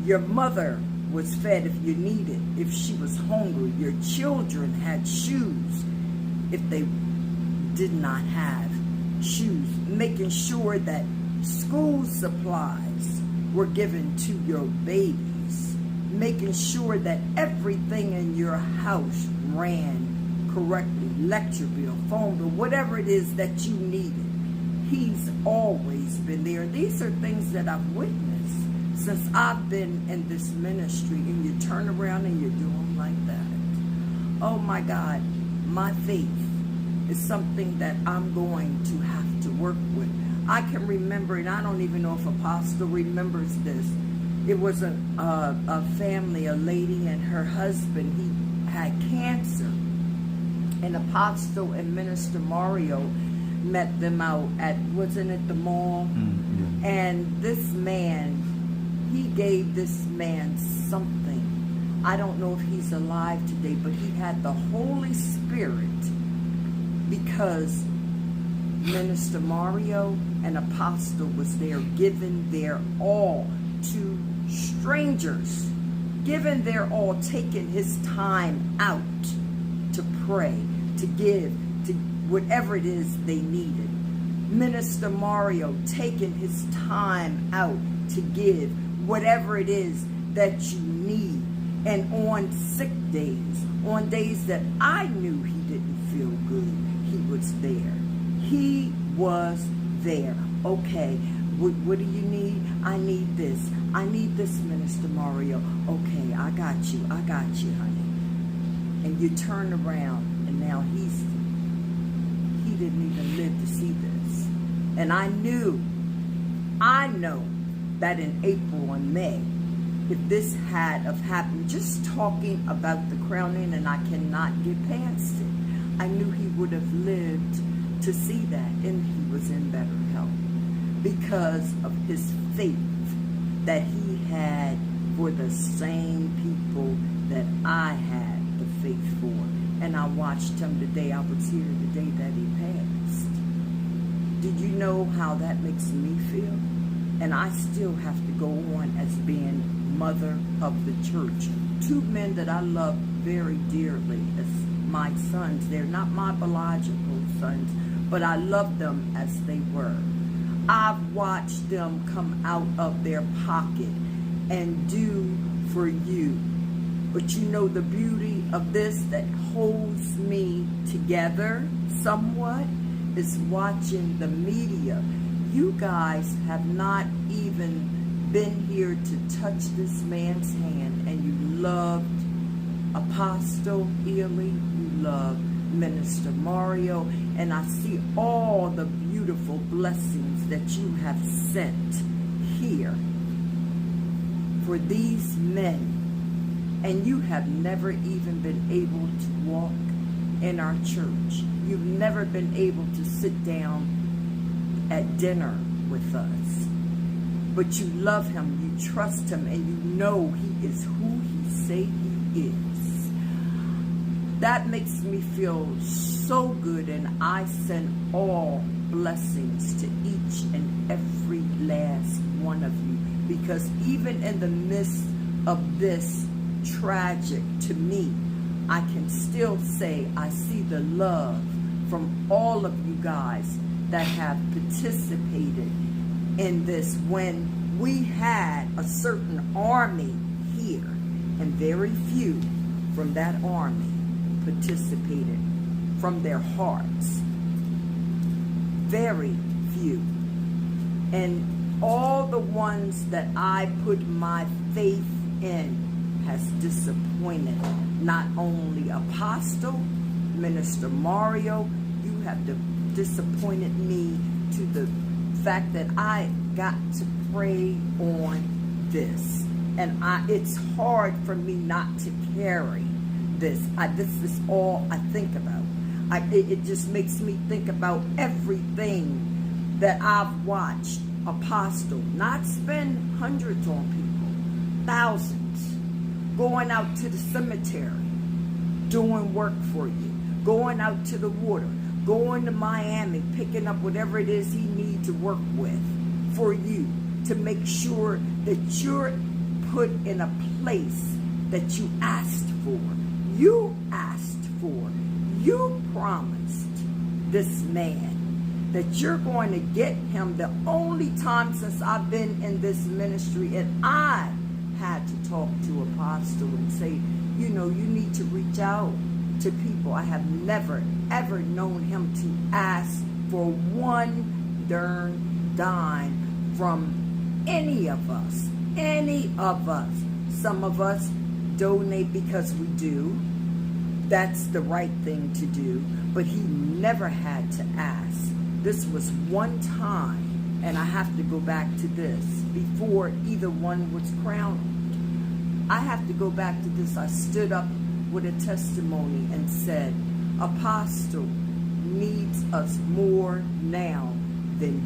your mother was fed if you needed, if she was hungry. Your children had shoes if they did not have shoes. Making sure that school supplies were given to your babies. Making sure that everything in your house ran correctly. Electric bill, phone bill, whatever it is that you needed. He's always been there. These are things that I've witnessed since I've been in this ministry, and you turn around and you do them like that. Oh my God, my faith is something that I'm going to have to work with. I can remember, and I don't even know if Apostle remembers this. It was a family, a lady and her husband, he had cancer. And Apostle and Minister Mario met them out at, wasn't it the mall? Yeah. And this man, he gave this man something. I don't know if he's alive today, but he had the Holy Spirit because Minister Mario and Apostle was there giving their all to strangers, giving their all, taking his time out to pray, to give, to whatever it is they needed. Minister Mario taking his time out to give whatever it is that you need. And on sick days, on days that I knew he didn't feel good, he was there. He was there. Okay, what do you need? I need this. I need this, Minister Mario. Okay, I got you, honey. And you turn around, and now he didn't even live to see this. And I know that in April and May, if this had have happened, just talking about the crowning, and I cannot get past it, I knew he would have lived to see that, and he was in better health because of his faith that he had for the same people that I had the faith for. And I watched him the day I was here, the day that he passed. Did you know how that makes me feel? And I still have to go on as being mother of the church. 2 men that I love very dearly as my sons. They're not my biological sons, but I love them as they were. I've watched them come out of their pocket and do for you. But you know the beauty of this that holds me together somewhat is watching the media You guys have not even been here to touch this man's hand, and you loved Apostle Ely, you loved Minister Mario, and I see all the beautiful blessings that you have sent here for these men, and you have never even been able to walk in our church. You've never been able to sit down at dinner with us, but you love him, you trust him, and you know he is who he say he is. That makes me feel so good, and I send all blessings to each and every last one of you, because even in the midst of this tragic, to me, I can still say I see the love from all of you guys that have participated in this when we had a certain army here, and very few from that army participated from their hearts. Very few. And all the ones that I put my faith in has disappointed not only Apostle, Minister Mario, you have disappointed me to the fact that I got to pray on this. And it's hard for me not to carry this. This is all I think about. It just makes me think about everything that I've watched Apostle not spend hundreds on people, thousands, going out to the cemetery, doing work for you, going out to the water, going to Miami, picking up whatever it is he needs to work with for you, to make sure that you're put in a place that you asked for. You asked for. You promised this man that you're going to get him. The only time since I've been in this ministry, and I had to talk to Apostle and say, you know, you need to reach out to people. I have never, ever known him to ask for one darn dime from any of us. Any of us. Some of us donate because we do. That's the right thing to do. But he never had to ask. This was one time, and I have to go back to this, before either one was crowned. I have to go back to this. I stood up with a testimony and said, Apostle needs us more now than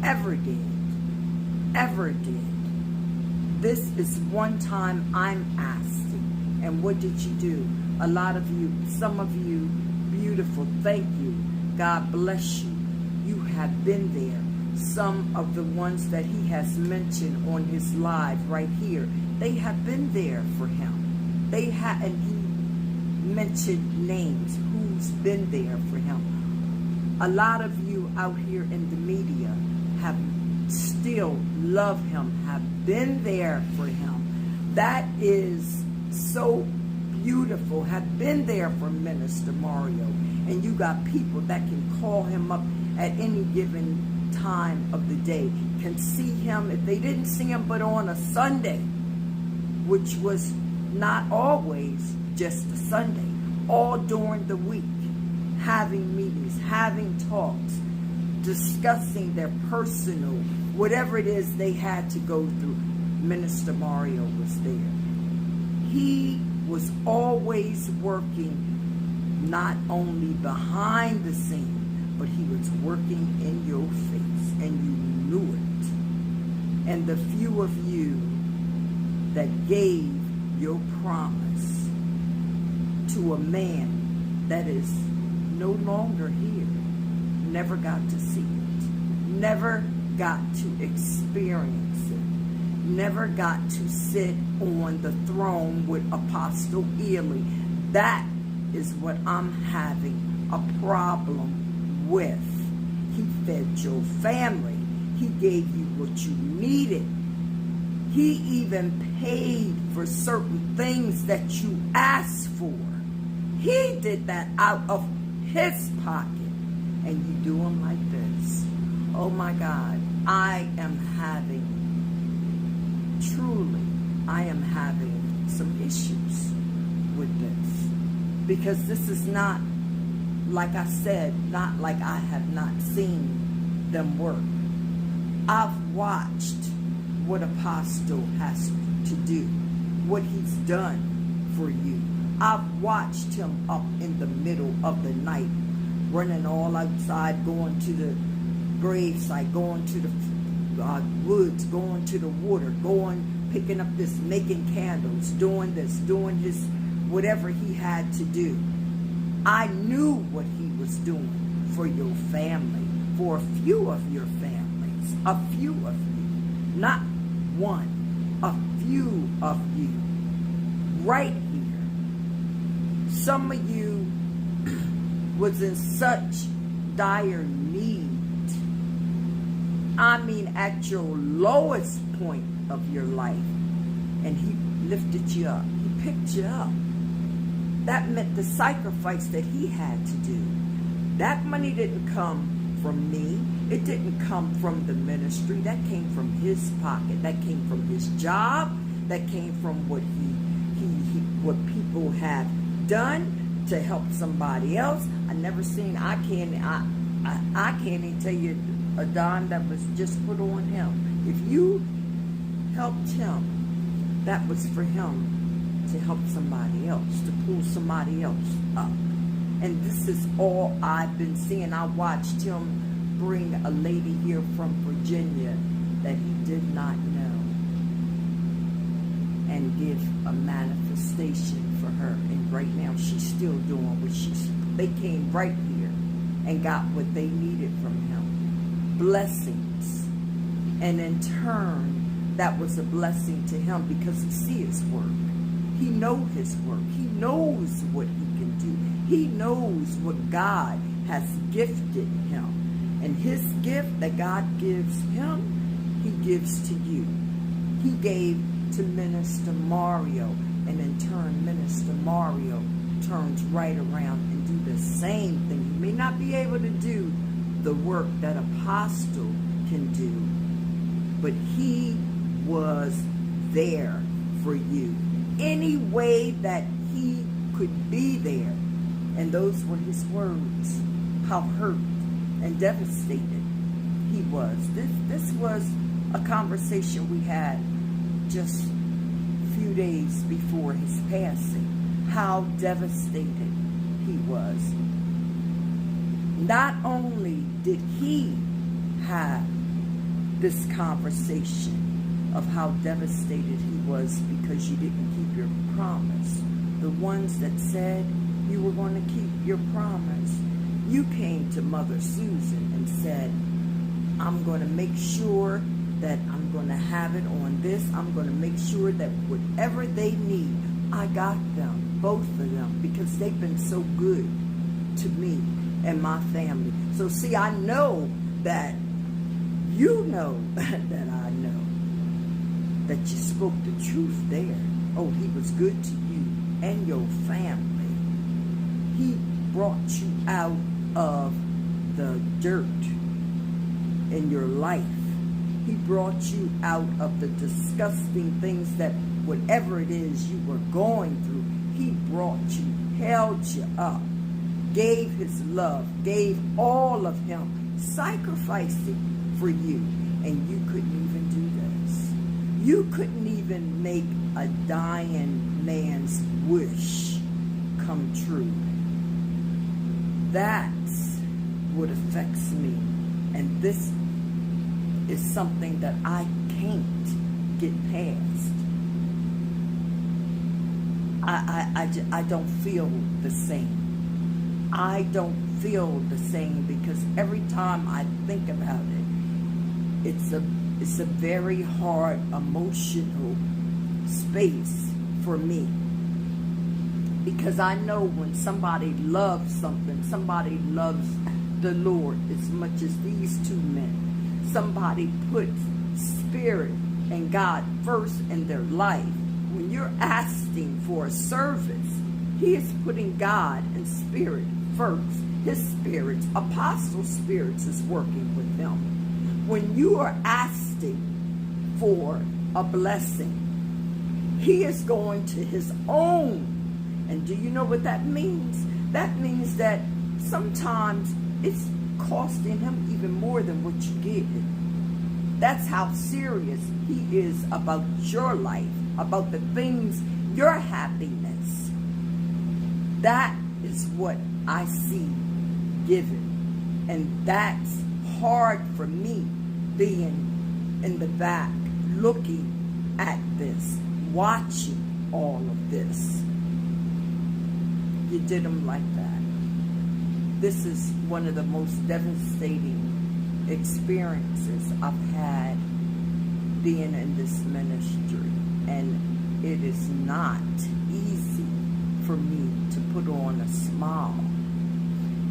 he ever did. Ever did. This is one time I'm asking. And what did you do? A lot of you, some of you, beautiful, thank you. God bless you. You have been there. Some of the ones that he has mentioned on his live right here, they have been there for him. They have, and he mentioned names, who's been there for him. A lot of you out here in the media have still love him, have been there for him. That is so beautiful. Have been there for Minister Mario. And you got people that can call him up at any given time of the day, can see him if they didn't see him but on a Sunday, which was not always just a Sunday, all during the week, having meetings, having talks, discussing their personal, whatever it is they had to go through. Minister Mario was there. He was always working, not only behind the scene, but he was working in your face, and you knew it. And the few of you that gave your promise to a man that is no longer here, never got to see it, never got to experience it, never got to sit on the throne with Apostle Ely. That is what I'm having a problem with. He fed your family. He gave you what you needed. He even paid for certain things that you asked for. He did that out of his pocket. And you do him like this. Oh my God, I am having some issues with this, because this is not, like I said, not like I have not seen them work. I've watched what Apostle has to do, what he's done for you. I've watched him up in the middle of the night, running all outside, going to the gravesite, going to the woods, going to the water, picking up this, making candles, doing this, doing his, whatever he had to do. I knew what he was doing for your family, for a few of your families, a few of you, not one, a few of you, right here. Some of you was in such dire need. I mean, at your lowest point of your life, and he lifted you up. He picked you up. That meant the sacrifice that he had to do. That money didn't come from me. It didn't come from the ministry. That came from his pocket. That came from his job. That came from what what people have done to help somebody else. I can't even tell you a dime that was just put on him. If you helped him, that was for him to help somebody else, to pull somebody else up. And this is all I've been seeing. I watched him bring a lady here from Virginia that he did not know and give a manifestation for her. And right now she's still doing what they came right here and got what they needed from him. Blessings. And in turn, that was a blessing to him because he sees his work. He knows his work. He knows what he can do. He knows what God has gifted him. And his gift that God gives him, he gives to you. He gave to Minister Mario, and in turn, Minister Mario turns right around and do the same thing. You may not be able to do the work that Apostle can do, but he was there for you any way that he could be there. And those were his words, how hurt and devastated he was. This was a conversation we had just a few days before his passing, how devastated he was. Not only did he have this conversation of how devastated he was because you didn't keep your promise, the ones that said you were going to keep your promise, you came to Mother Susan and said, I'm going to make sure that I'm going to have it on this. I'm going to make sure that whatever they need, I got them, both of them, because they've been so good to me and my family. So see, I know that you know that I know that you spoke the truth there. Oh, he was good to you and your family. He brought you out of the dirt in your life. He brought you out of the disgusting things that whatever it is you were going through, he brought you, held you up, gave his love, gave all of him, sacrificing for you. And you couldn't even do this. You couldn't even make a dying man's wish come true. That's what affects me. And this is something that I can't get past. I don't feel the same. I don't feel the same because every time I think about it, it's a very hard emotional space for me. Because I know when somebody loves something, somebody loves the Lord as much as these two men. Somebody puts spirit and God first in their life. When you're asking for a service, he is putting God and spirit first. His spirits, apostle spirits, is working with him. when you are asking for a blessing, he is going to his own. And do you know what that means? That means that sometimes it's costing him even more than what you give. That's how serious he is about your life, about the things, your happiness. That is what I see given. And that's hard for me, being in the back, looking at this, watching all of this. You did them like that. This is one of the most devastating experiences I've had being in this ministry. And it is not easy for me to put on a smile.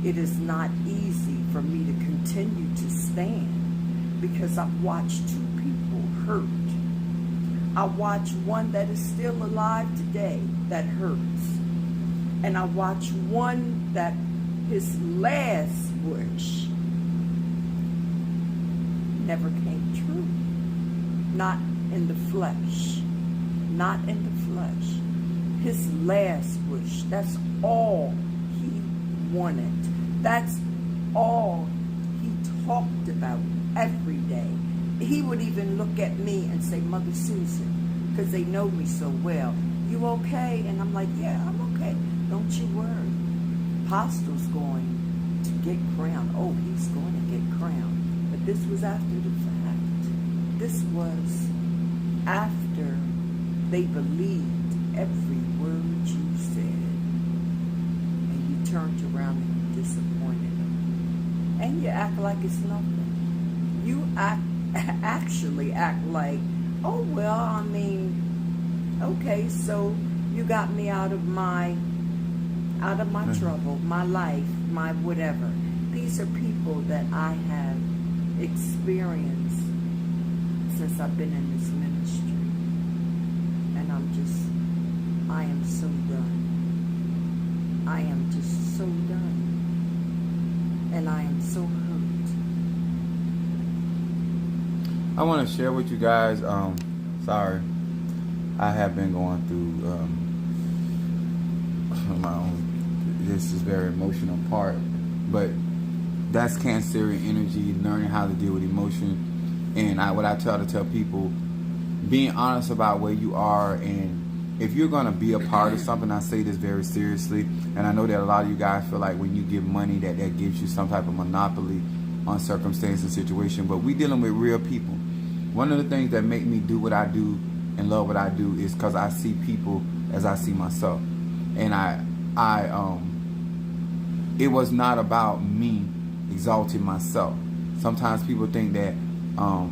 It is not easy for me to continue to stand, because I've watched two people hurt. I watch one that is still alive today that hurts. And I watch one that his last wish never came true. Not in the flesh. Not in the flesh. His last wish. That's all he wanted. That's all he talked about every day. He would even look at me and say, Mother Susan, because they know me so well, you okay? And I'm like, yeah, I'm okay. Don't you worry. Apostle's going to get crowned. Oh, he's going to get crowned. But this was after the fact. This was after they believed every word you said. And you turned around and you disappointed them. And you act like it's nothing. You actually act like, oh, well, I mean, okay, so you got me out of my trouble, my life, my whatever. These are people that I have experienced since I've been in this ministry. And I am so done. I am just so done. And I am so hurt. I want to share with you guys, sorry, I have been going through my own, this is very emotional part, but that's Cancerian energy, learning how to deal with emotion. And what I try to tell people, being honest about where you are, and if you're going to be a part of something, I say this very seriously, and I know that a lot of you guys feel like when you give money that gives you some type of monopoly on circumstance and situation, but we dealing with real people. One of the things that make me do what I do and love what I do is because I see people as I see myself. And it was not about me exalting myself. Sometimes people think that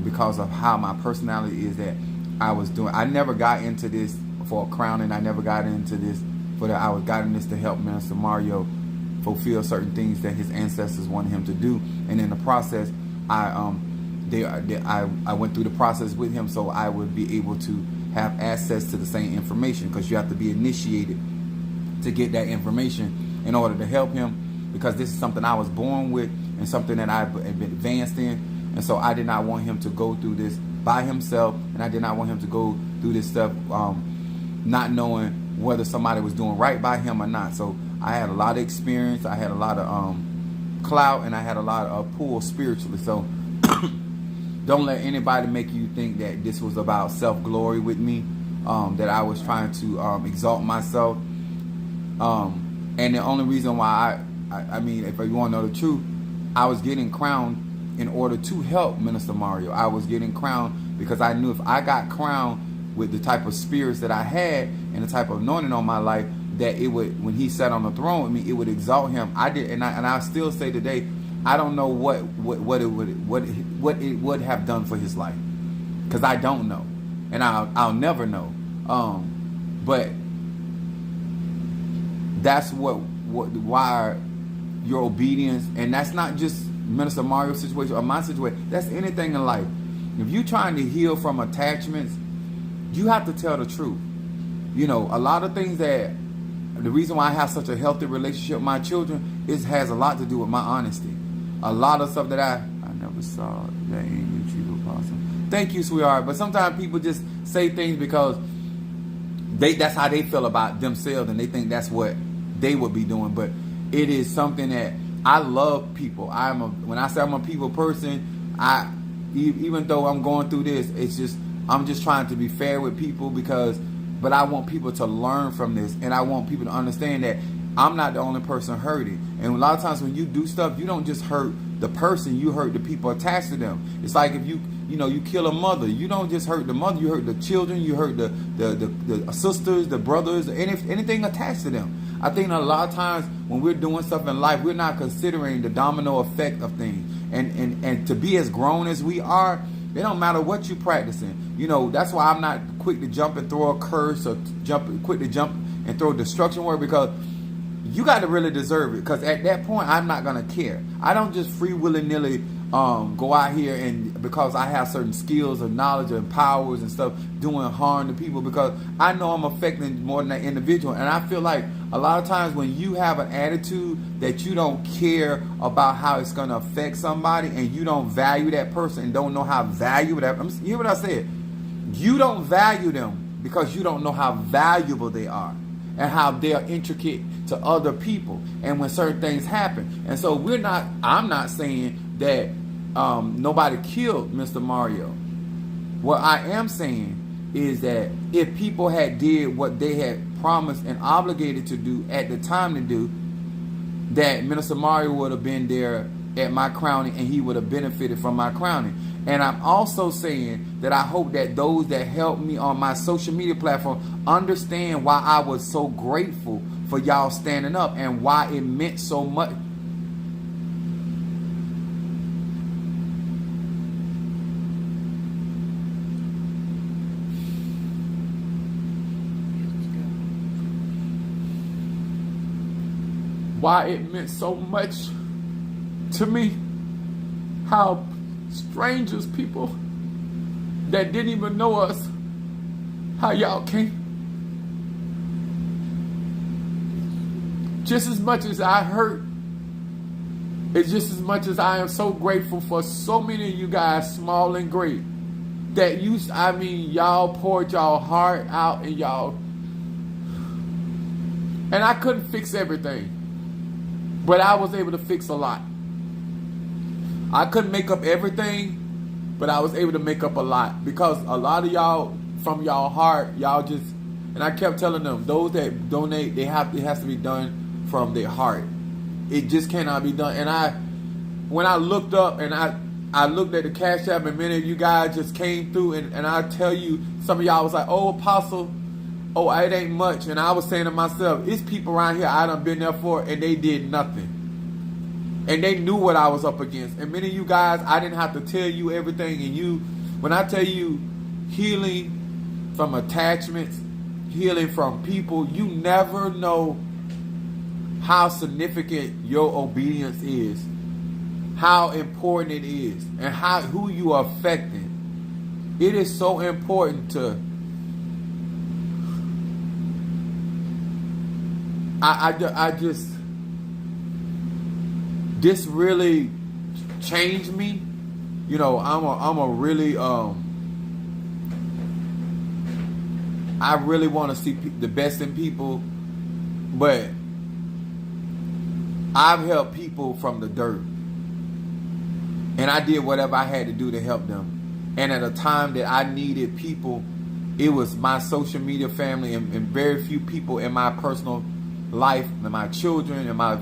because of how my personality is that I never got into this for a crown, and I never got into this for that. I got in this to help Minister Mario fulfill certain things that his ancestors wanted him to do. And in the process, I went through the process with him so I would be able to have access to the same information, because you have to be initiated to get that information in order to help him, because this is something I was born with and something that I've been advanced in. And so I did not want him to go through this by himself, and I did not want him to go through this stuff not knowing whether somebody was doing right by him or not. So I had a lot of experience, I had a lot of clout, and I had a lot of pull spiritually. So don't let anybody make you think that this was about self-glory with me, that I was trying to exalt myself. And the only reason why I mean, if you want to know the truth, I was getting crowned in order to help Minister Mario. I was getting crowned because I knew if I got crowned with the type of spirits that I had and the type of anointing on my life, that it would, when he sat on the throne with me, it would exalt him. I did, and I still say today, I don't know what it would have done for his life, because I don't know, and I'll never know. But that's why your obedience, and that's not just Minister Mario's situation or my situation. That's anything in life. If you're trying to heal from attachments, you have to tell the truth. You know, a lot of things that the reason why I have such a healthy relationship with my children has a lot to do with my honesty. A lot of stuff that I never saw that in you, Chief Apostle. Thank you, sweetheart. But sometimes people just say things because that's how they feel about themselves, and they think that's what they would be doing. But it is something that I love people. When I say I'm a people person, even though I'm going through this, it's just I'm just trying to be fair with people but I want people to learn from this, and I want people to understand that I'm not the only person hurting. And a lot of times when you do stuff, you don't just hurt the person, you hurt the people attached to them. It's like if you kill a mother, you don't just hurt the mother, you hurt the children, you hurt the sisters, the brothers, anything attached to them. I think a lot of times when we're doing stuff in life, we're not considering the domino effect of things. And to be as grown as we are, it don't matter what you're practicing. That's why I'm not quick to jump and throw a curse or quick to jump and throw a destruction word, because you got to really deserve it. Because at that point, I'm not going to care. I don't just free willy-nilly go out here and because I have certain skills or knowledge and powers and stuff doing harm to people, because I know I'm affecting more than that individual. And I feel like a lot of times when you have an attitude that you don't care about how it's going to affect somebody, and you don't value that person and don't know how valuable that, you hear what I said? You don't value them because you don't know how valuable they are and how they are intricate to other people, and when certain things happen. And so I'm not saying that nobody killed Mr. Mario. What I am saying is that if people had did what they had promised and obligated to do at the time to do, that Minister Mario would have been there at my crowning, and he would have benefited from my crowning. And I'm also saying that I hope that those that helped me on my social media platform understand why I was so grateful for y'all standing up and why it meant so much. Why it meant so much to me, how strangers, people that didn't even know us, how y'all came. Just as much as I hurt, it's just as much as I am so grateful for so many of you guys, small and great, that y'all poured y'all heart out, and I couldn't fix everything, but I was able to fix a lot. I couldn't make up everything, but I was able to make up a lot, because a lot of y'all, from y'all heart, y'all just, and I kept telling them, those that donate, it has to be done from their heart. It just cannot be done. And when I looked up and I looked at the Cash App, and many of you guys just came through, and I tell you, some of y'all was like, oh, Apostle, oh, it ain't much. And I was saying to myself, it's people around here I done been there for, and they did nothing. And they knew what I was up against. And many of you guys, I didn't have to tell you everything. And when I tell you healing from attachments, healing from people, you never know how significant your obedience is, how important it is, and who you are affecting. It is so important to. This really changed me. I'm a really I really want to see the best in people, but I've helped people from the dirt, and I did whatever I had to do to help them. And at a time that I needed people, it was my social media family and very few people in my personal life, and my children and my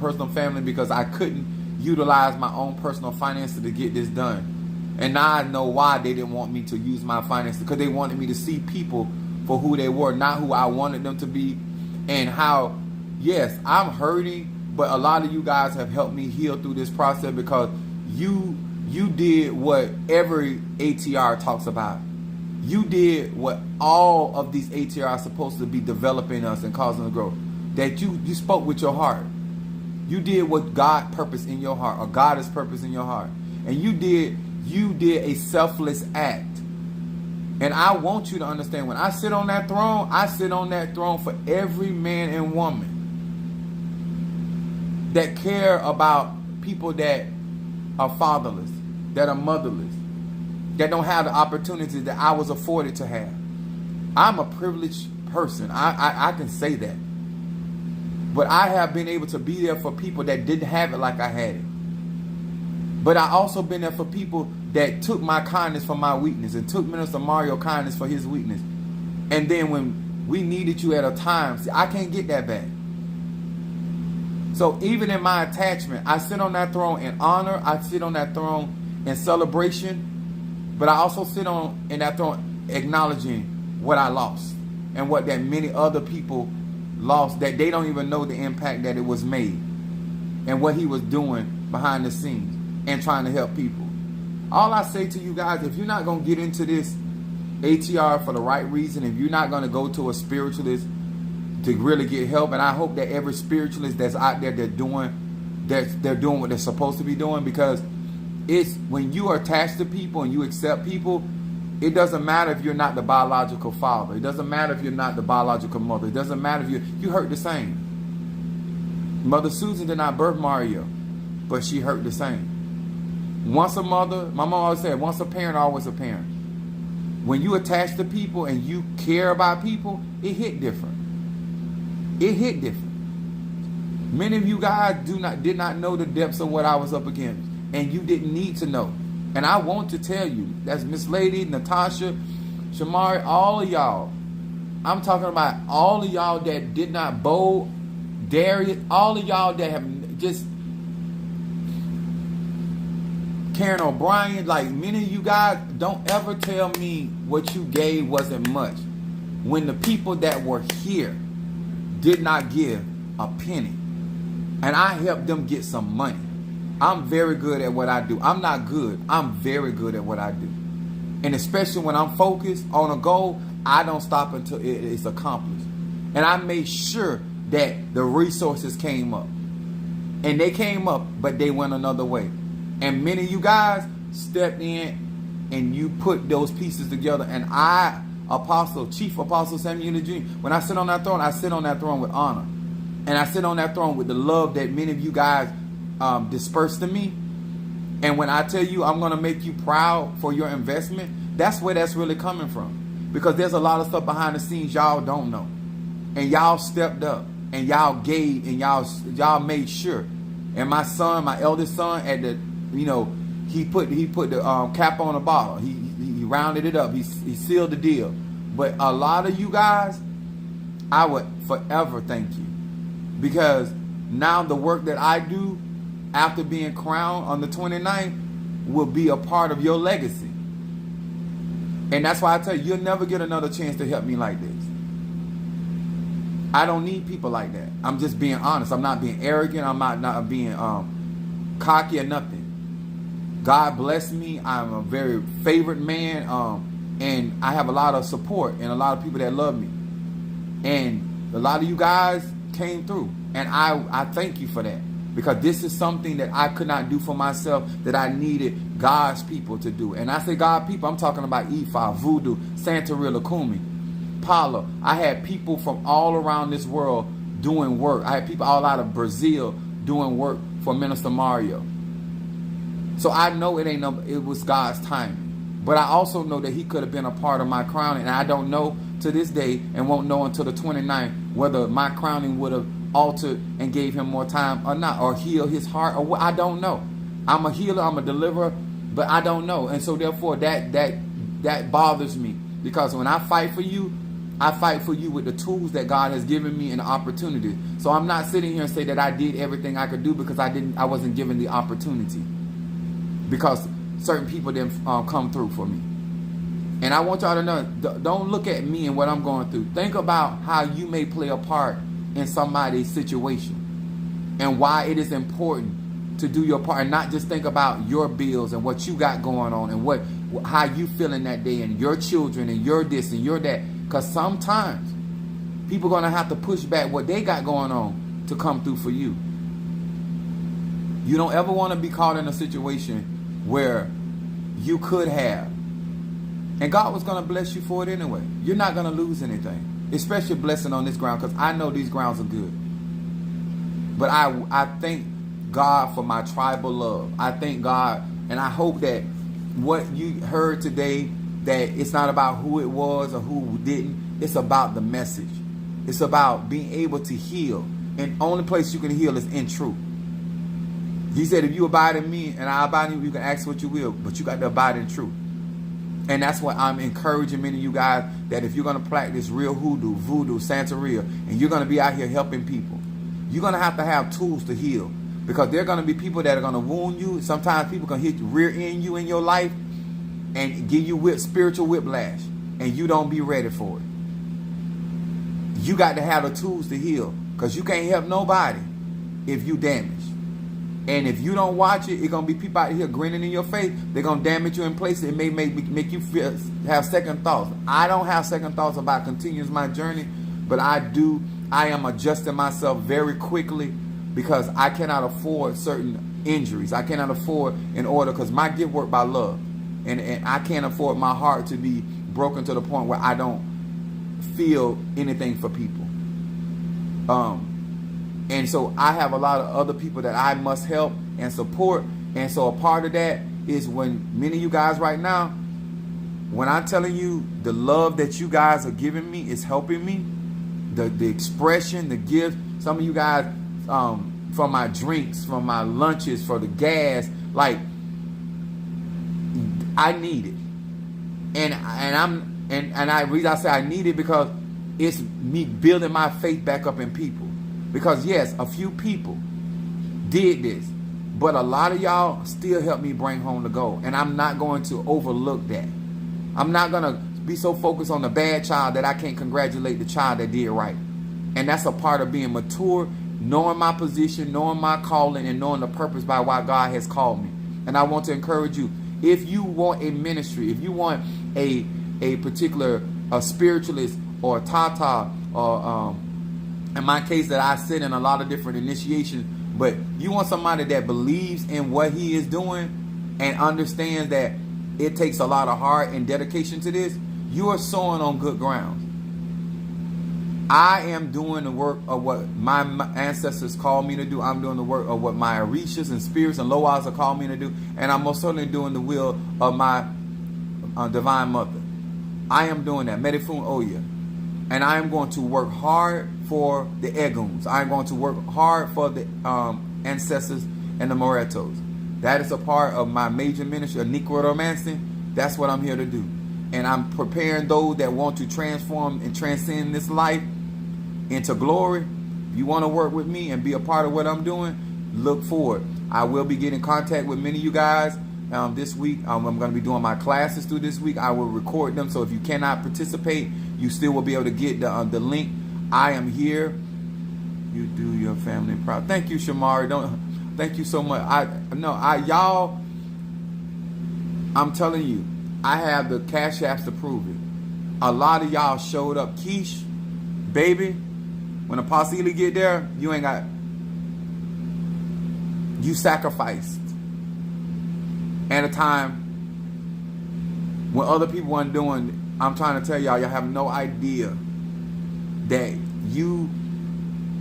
personal family, because I couldn't utilize my own personal finances to get this done. And now I know why they didn't want me to use my finances, because they wanted me to see people for who they were, not who I wanted them to be. And how, yes, I'm hurting, but a lot of you guys have helped me heal through this process, because you did what every ATR talks about. You did what all of these ATR are supposed to be developing us and causing us to grow. That you spoke with your heart. You did what God purposed in your heart, or God has purposed in your heart. And you did a selfless act. And I want you to understand, when I sit on that throne for every man and woman that care about people that are fatherless, that are motherless, that don't have the opportunity that I was afforded to have. I'm a privileged person. I can say that. But I have been able to be there for people that didn't have it like I had it. But I also been there for people that took my kindness for my weakness and took Minister Mario kindness for his weakness. And then when we needed you at a time, see, I can't get that back. So even in my attachment, I sit on that throne in honor. I sit on that throne in celebration. But I also sit on in that throne acknowledging what I lost and what that many other people lost, that they don't even know the impact that it was made and what he was doing behind the scenes and trying to help people. All I say to you guys, if you're not going to get into this ATR for the right reason, if you're not going to go to a spiritualist to really get help, and I hope that every spiritualist that's out there, they're doing what they're supposed to be doing, because it's when you are attached to people and you accept people, it doesn't matter if you're not the biological father. It doesn't matter if you're not the biological mother. It doesn't matter if you hurt the same. Mother Susan did not birth Mario, but she hurt the same. Once a mother, my mom always said, once a parent, always a parent. When you attach to people and you care about people, it hit different. It hit different. Many of you guys did not know the depths of what I was up against, and you didn't need to know. And I want to tell you, that's Miss Lady, Natasha, Shamari, all of y'all. I'm talking about all of y'all that did not bow, Darius, all of y'all that have just, Karen O'Brien, like many of you guys, don't ever tell me what you gave wasn't much, when the people that were here did not give a penny. And I helped them get some money. I'm very good at what I do. I'm not good. I'm very good at what I do. And especially when I'm focused on a goal, I don't stop until it is accomplished. And I made sure that the resources came up. And they came up, but they went another way. And many of you guys stepped in and you put those pieces together. And I, Chief Apostle Samuel Jr., when I sit on that throne, I sit on that throne with honor. And I sit on that throne with the love that many of you guys dispersed to me. And when I tell you I'm going to make you proud for your investment, that's where that's really coming from. Because there's a lot of stuff behind the scenes y'all don't know. And y'all stepped up and y'all gave and y'all made sure. And my son, my eldest son, at the, he put the cap on the bottle. He rounded it up. He sealed the deal. But a lot of you guys, I would forever thank you. Because now the work that I do after being crowned on the 29th will be a part of your legacy. And that's why I tell you, you'll never get another chance to help me like this. I don't need people like that. I'm just being honest. I'm not being arrogant. I'm not being cocky or nothing. God bless me. I'm a very favored man. And I have a lot of support and a lot of people that love me. And a lot of you guys came through. And I thank you for that. Because this is something that I could not do for myself, that I needed God's people to do. And I say God people, I'm talking about Ifa, Voodoo, Santeria, Lakumi, Paula. I had people from all around this world doing work. I had people all out of Brazil doing work for Minister Mario. So I know it was God's timing. But I also know that he could have been a part of my crowning. And I don't know to this day and won't know until the 29th whether my crowning would have altered and gave him more time or not, or heal his heart, or what. I don't know. I'm a healer, I'm a deliverer, but I don't know. And so therefore that bothers me, because when I fight for you with the tools that God has given me and the opportunity. So I'm not sitting here and say that I did everything I could do, because I wasn't given the opportunity, because certain people didn't come through for me. And I want y'all to know, don't look at me and what I'm going through. Think about how you may play a part in somebody's situation and why it is important to do your part, and not just think about your bills and what you got going on and how you feeling that day and your children and your this and your that. Because sometimes people are going to have to push back what they got going on to come through for you. You don't ever want to be caught in a situation where you could have, and God was going to bless you for it anyway. You're not going to lose anything. Especially a blessing on this ground, because I know these grounds are good. But I thank God for my tribal love. I thank God, and I hope that what you heard today, that it's not about who it was or who didn't. It's about the message. It's about being able to heal. And only place you can heal is in truth. He said, if you abide in me and I abide in you, you can ask what you will, but you got to abide in truth. And that's what I'm encouraging many of you guys, that if you're going to practice real hoodoo, voodoo, Santeria, and you're going to be out here helping people, you're going to have tools to heal. Because there are going to be people that are going to wound you. Sometimes people can hit rear end you in your life and give you spiritual whiplash, and you don't be ready for it. You got to have the tools to heal, because you can't help nobody if you damaged. And if you don't watch it, it's going to be people out here grinning in your face. They're going to damage you in places. It may make you have second thoughts. I don't have second thoughts about continuing my journey, but I am adjusting myself very quickly, because I cannot afford certain injuries. I cannot afford because my gift work by love. And I can't afford my heart to be broken to the point where I don't feel anything for people. And so I have a lot of other people that I must help and support. And so a part of that is when many of you guys right now, when I'm telling you the love that you guys are giving me is helping me, the expression, the gift, some of you guys, from my drinks, from my lunches, for the gas, like, I need it. And I reason I say I need it because it's me building my faith back up in people. Because yes, a few people did this, but a lot of y'all still help me bring home the goal. And I'm not going to overlook that. I'm not going to be so focused on the bad child that I can't congratulate the child that did right. And that's a part of being mature, knowing my position, knowing my calling, and knowing the purpose by why God has called me. And I want to encourage you, if you want a ministry, if you want a particular spiritualist or a tata, or in my case that I sit in a lot of different initiations, but you want somebody that believes in what he is doing and understands that it takes a lot of heart and dedication to this, you are sowing on good grounds. I am doing the work of what my ancestors called me to do. I'm doing the work of what my Orishas and spirits and Loas have called me to do. And I'm most certainly doing the will of my Divine Mother. I am doing that, Medifun Oya. And I am going to work hard for the Eguns. I am going to work hard for the ancestors and the Moretos. That is a part of my major ministry of Necromancy. That's what I'm here to do. And I'm preparing those that want to transform and transcend this life into glory. If you want to work with me and be a part of what I'm doing, look forward. I will be getting in contact with many of you guys this week. I'm going to be doing my classes through this week. I will record them. So if you cannot participate, you still will be able to get the link. I am here. You do your family proud. Thank you, Shamari. Thank you so much. Y'all, I'm telling you, I have the cash apps to prove it. A lot of y'all showed up. Keish, baby, when Apostle Ely get there, you sacrificed at a time when other people weren't doing. I'm trying to tell y'all have no idea that you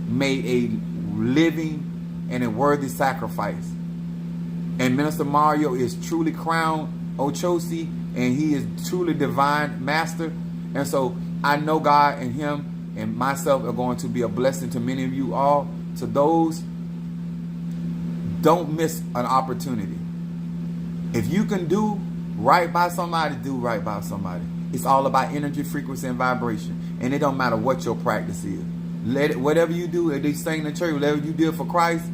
made a living and a worthy sacrifice. And Minister Mario is truly crowned Ochosi, and he is truly divine master. And so I know God and him and myself are going to be a blessing to many of you all. To those, don't miss an opportunity. If you can do right by somebody, do right by somebody. It's all about energy, frequency, and vibration. And it don't matter what your practice is. Whatever you do, if they sing in the church, whatever you did for Christ,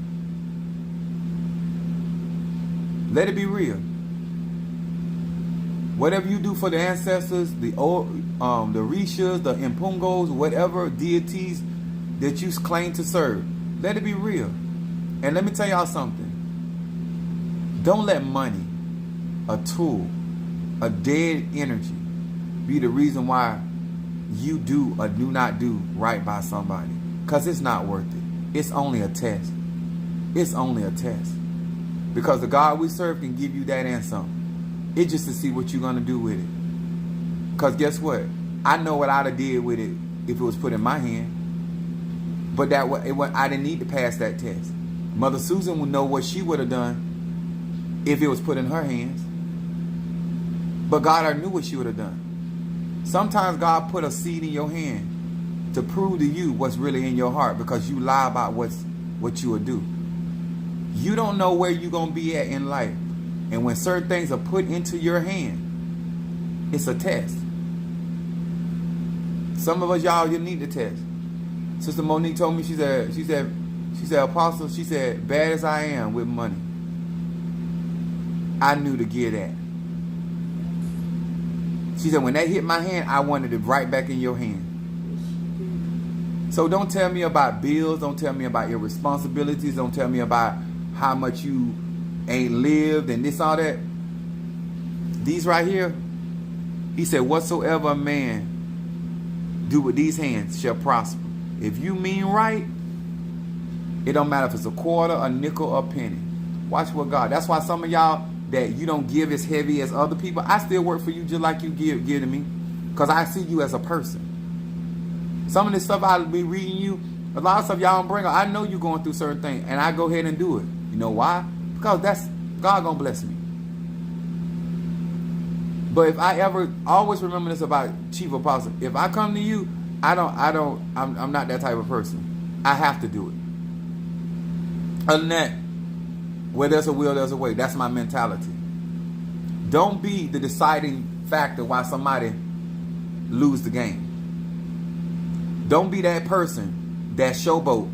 let it be real. Whatever you do for the ancestors, the Orishas, the Impungos, whatever deities that you claim to serve, let it be real. And let me tell y'all something. Don't let money, a tool, a dead energy, be the reason why you do or do not do right by somebody. Because it's not worth it. It's only a test. It's only a test. Because the God we serve can give you that and some. It's just to see what you're going to do with it. Because guess what? I know what I'd have did with it if it was put in my hand. But I didn't need to pass that test. Mother Susan would know what she would have done if it was put in her hands. But God already knew what she would have done. Sometimes God put a seed in your hand to prove to you what's really in your heart, because you lie about what you will do. You don't know where you're going to be at in life. And when certain things are put into your hand, it's a test. Some of us, y'all, you need the test. Sister Monique told me, she said, Apostle, she said, bad as I am with money, I knew to give that. She said, when that hit my hand, I wanted it right back in your hand. So don't tell me about bills. Don't tell me about your responsibilities. Don't tell me about how much you ain't lived and this, all that. These right here, he said, whatsoever a man do with these hands shall prosper. If you mean right, it don't matter if it's a quarter, a nickel, or a penny. Watch what God. That's why some of y'all that you don't give as heavy as other people, I still work for you just like you give to me, because I see you as a person. Some of this stuff I'll be reading you, a lot of stuff y'all don't bring up. I know you're going through certain things, and I go ahead and do it. You know why? Because that's God gonna bless me. But if I ever, always remember this about Chief Apostle. If I come to you, I'm not that type of person. I have to do it. Other than that, where there's a will, there's a way. That's my mentality. Don't be the deciding factor why somebody lose the game. Don't be that person that showboat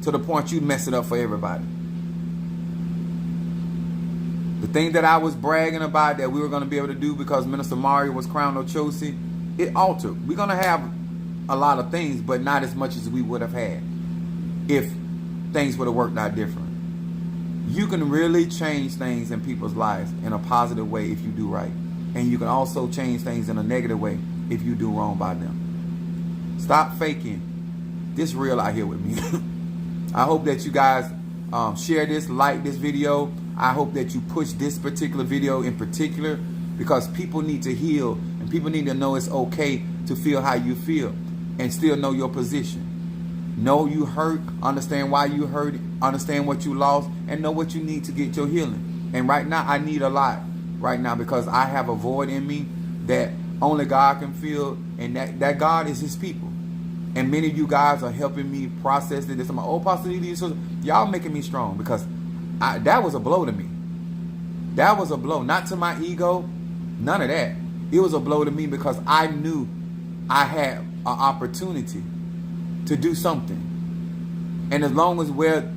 to the point you mess it up for everybody. The thing that I was bragging about that we were going to be able to do because Minister Mario was crowned Ochosi, it altered. We're going to have a lot of things, but not as much as we would have had if things would have worked out different. You can really change things in people's lives in a positive way if you do right. And you can also change things in a negative way if you do wrong by them. Stop faking. This real out here with me. I hope that you guys share this, like this video. I hope that you push this particular video in particular, because people need to heal and people need to know it's okay to feel how you feel and still know your position. Know you hurt, understand why you hurt, understand what you lost, and know what you need to get your healing. And right now, I need a lot right now because I have a void in me that only God can fill, and that God is his people. And many of you guys are helping me process this. I'm like, oh, Pastor Lee, y'all making me strong, because that was a blow to me. That was a blow, not to my ego, none of that. It was a blow to me because I knew I had an opportunity to do something. And as long as where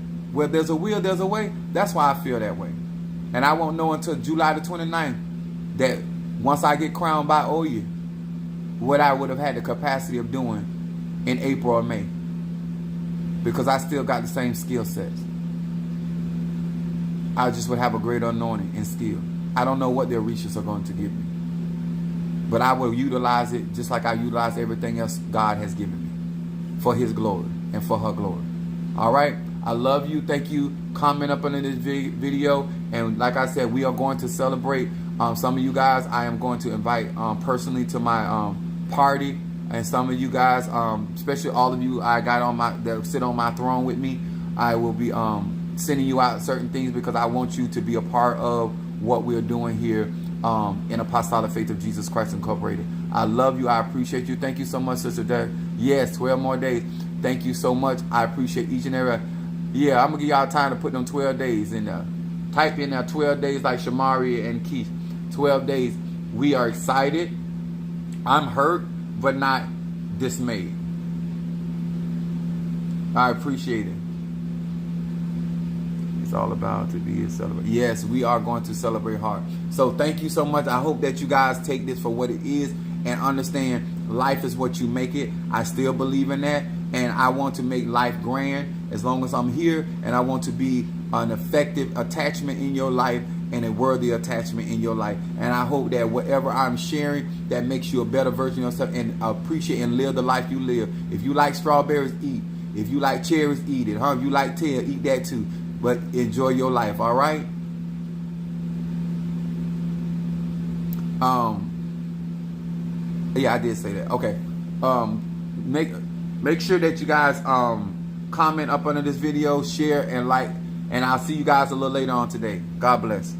there's a will, there's a way, that's why I feel that way. And I won't know until July the 29th that once I get crowned by Oya, what I would have had the capacity of doing in April or May. Because I still got the same skill sets. I just would have a greater anointing and skill. I don't know what their reaches are going to give me. But I will utilize it just like I utilize everything else God has given me for his glory and for her glory. All right? I love you. Thank you. Comment up under this video. And like I said, we are going to celebrate. Some of you guys I am going to invite personally to my party. And some of you guys, especially all of you I got that sit on my throne with me, I will be sending you out certain things because I want you to be a part of what we're doing here in Apostolic Faith of Jesus Christ Incorporated. I love you. I appreciate you. Thank you so much, Sister Derek. Yes, 12 more days. Thank you so much. I appreciate each and every. Yeah, I'm going to give y'all time to put them 12 days in there. Type in there 12 days like Shamari and Keith. 12 days. We are excited. I'm hurt, but not dismayed. I appreciate it. It's all about to be a celebration. Yes, we are going to celebrate hard. So thank you so much. I hope that you guys take this for what it is and understand life is what you make it. I still believe in that. And I want to make life grand as long as I'm here. And I want to be an effective attachment in your life and a worthy attachment in your life. And I hope that whatever I'm sharing that makes you a better version of yourself and appreciate and live the life you live. If you like strawberries, eat. If you like cherries, eat it. If you like tail, eat that too. But enjoy your life, all right? Yeah, I did say that. Okay. Make sure that you guys comment up under this video, share and like And I'll see you guys a little later on today. God bless.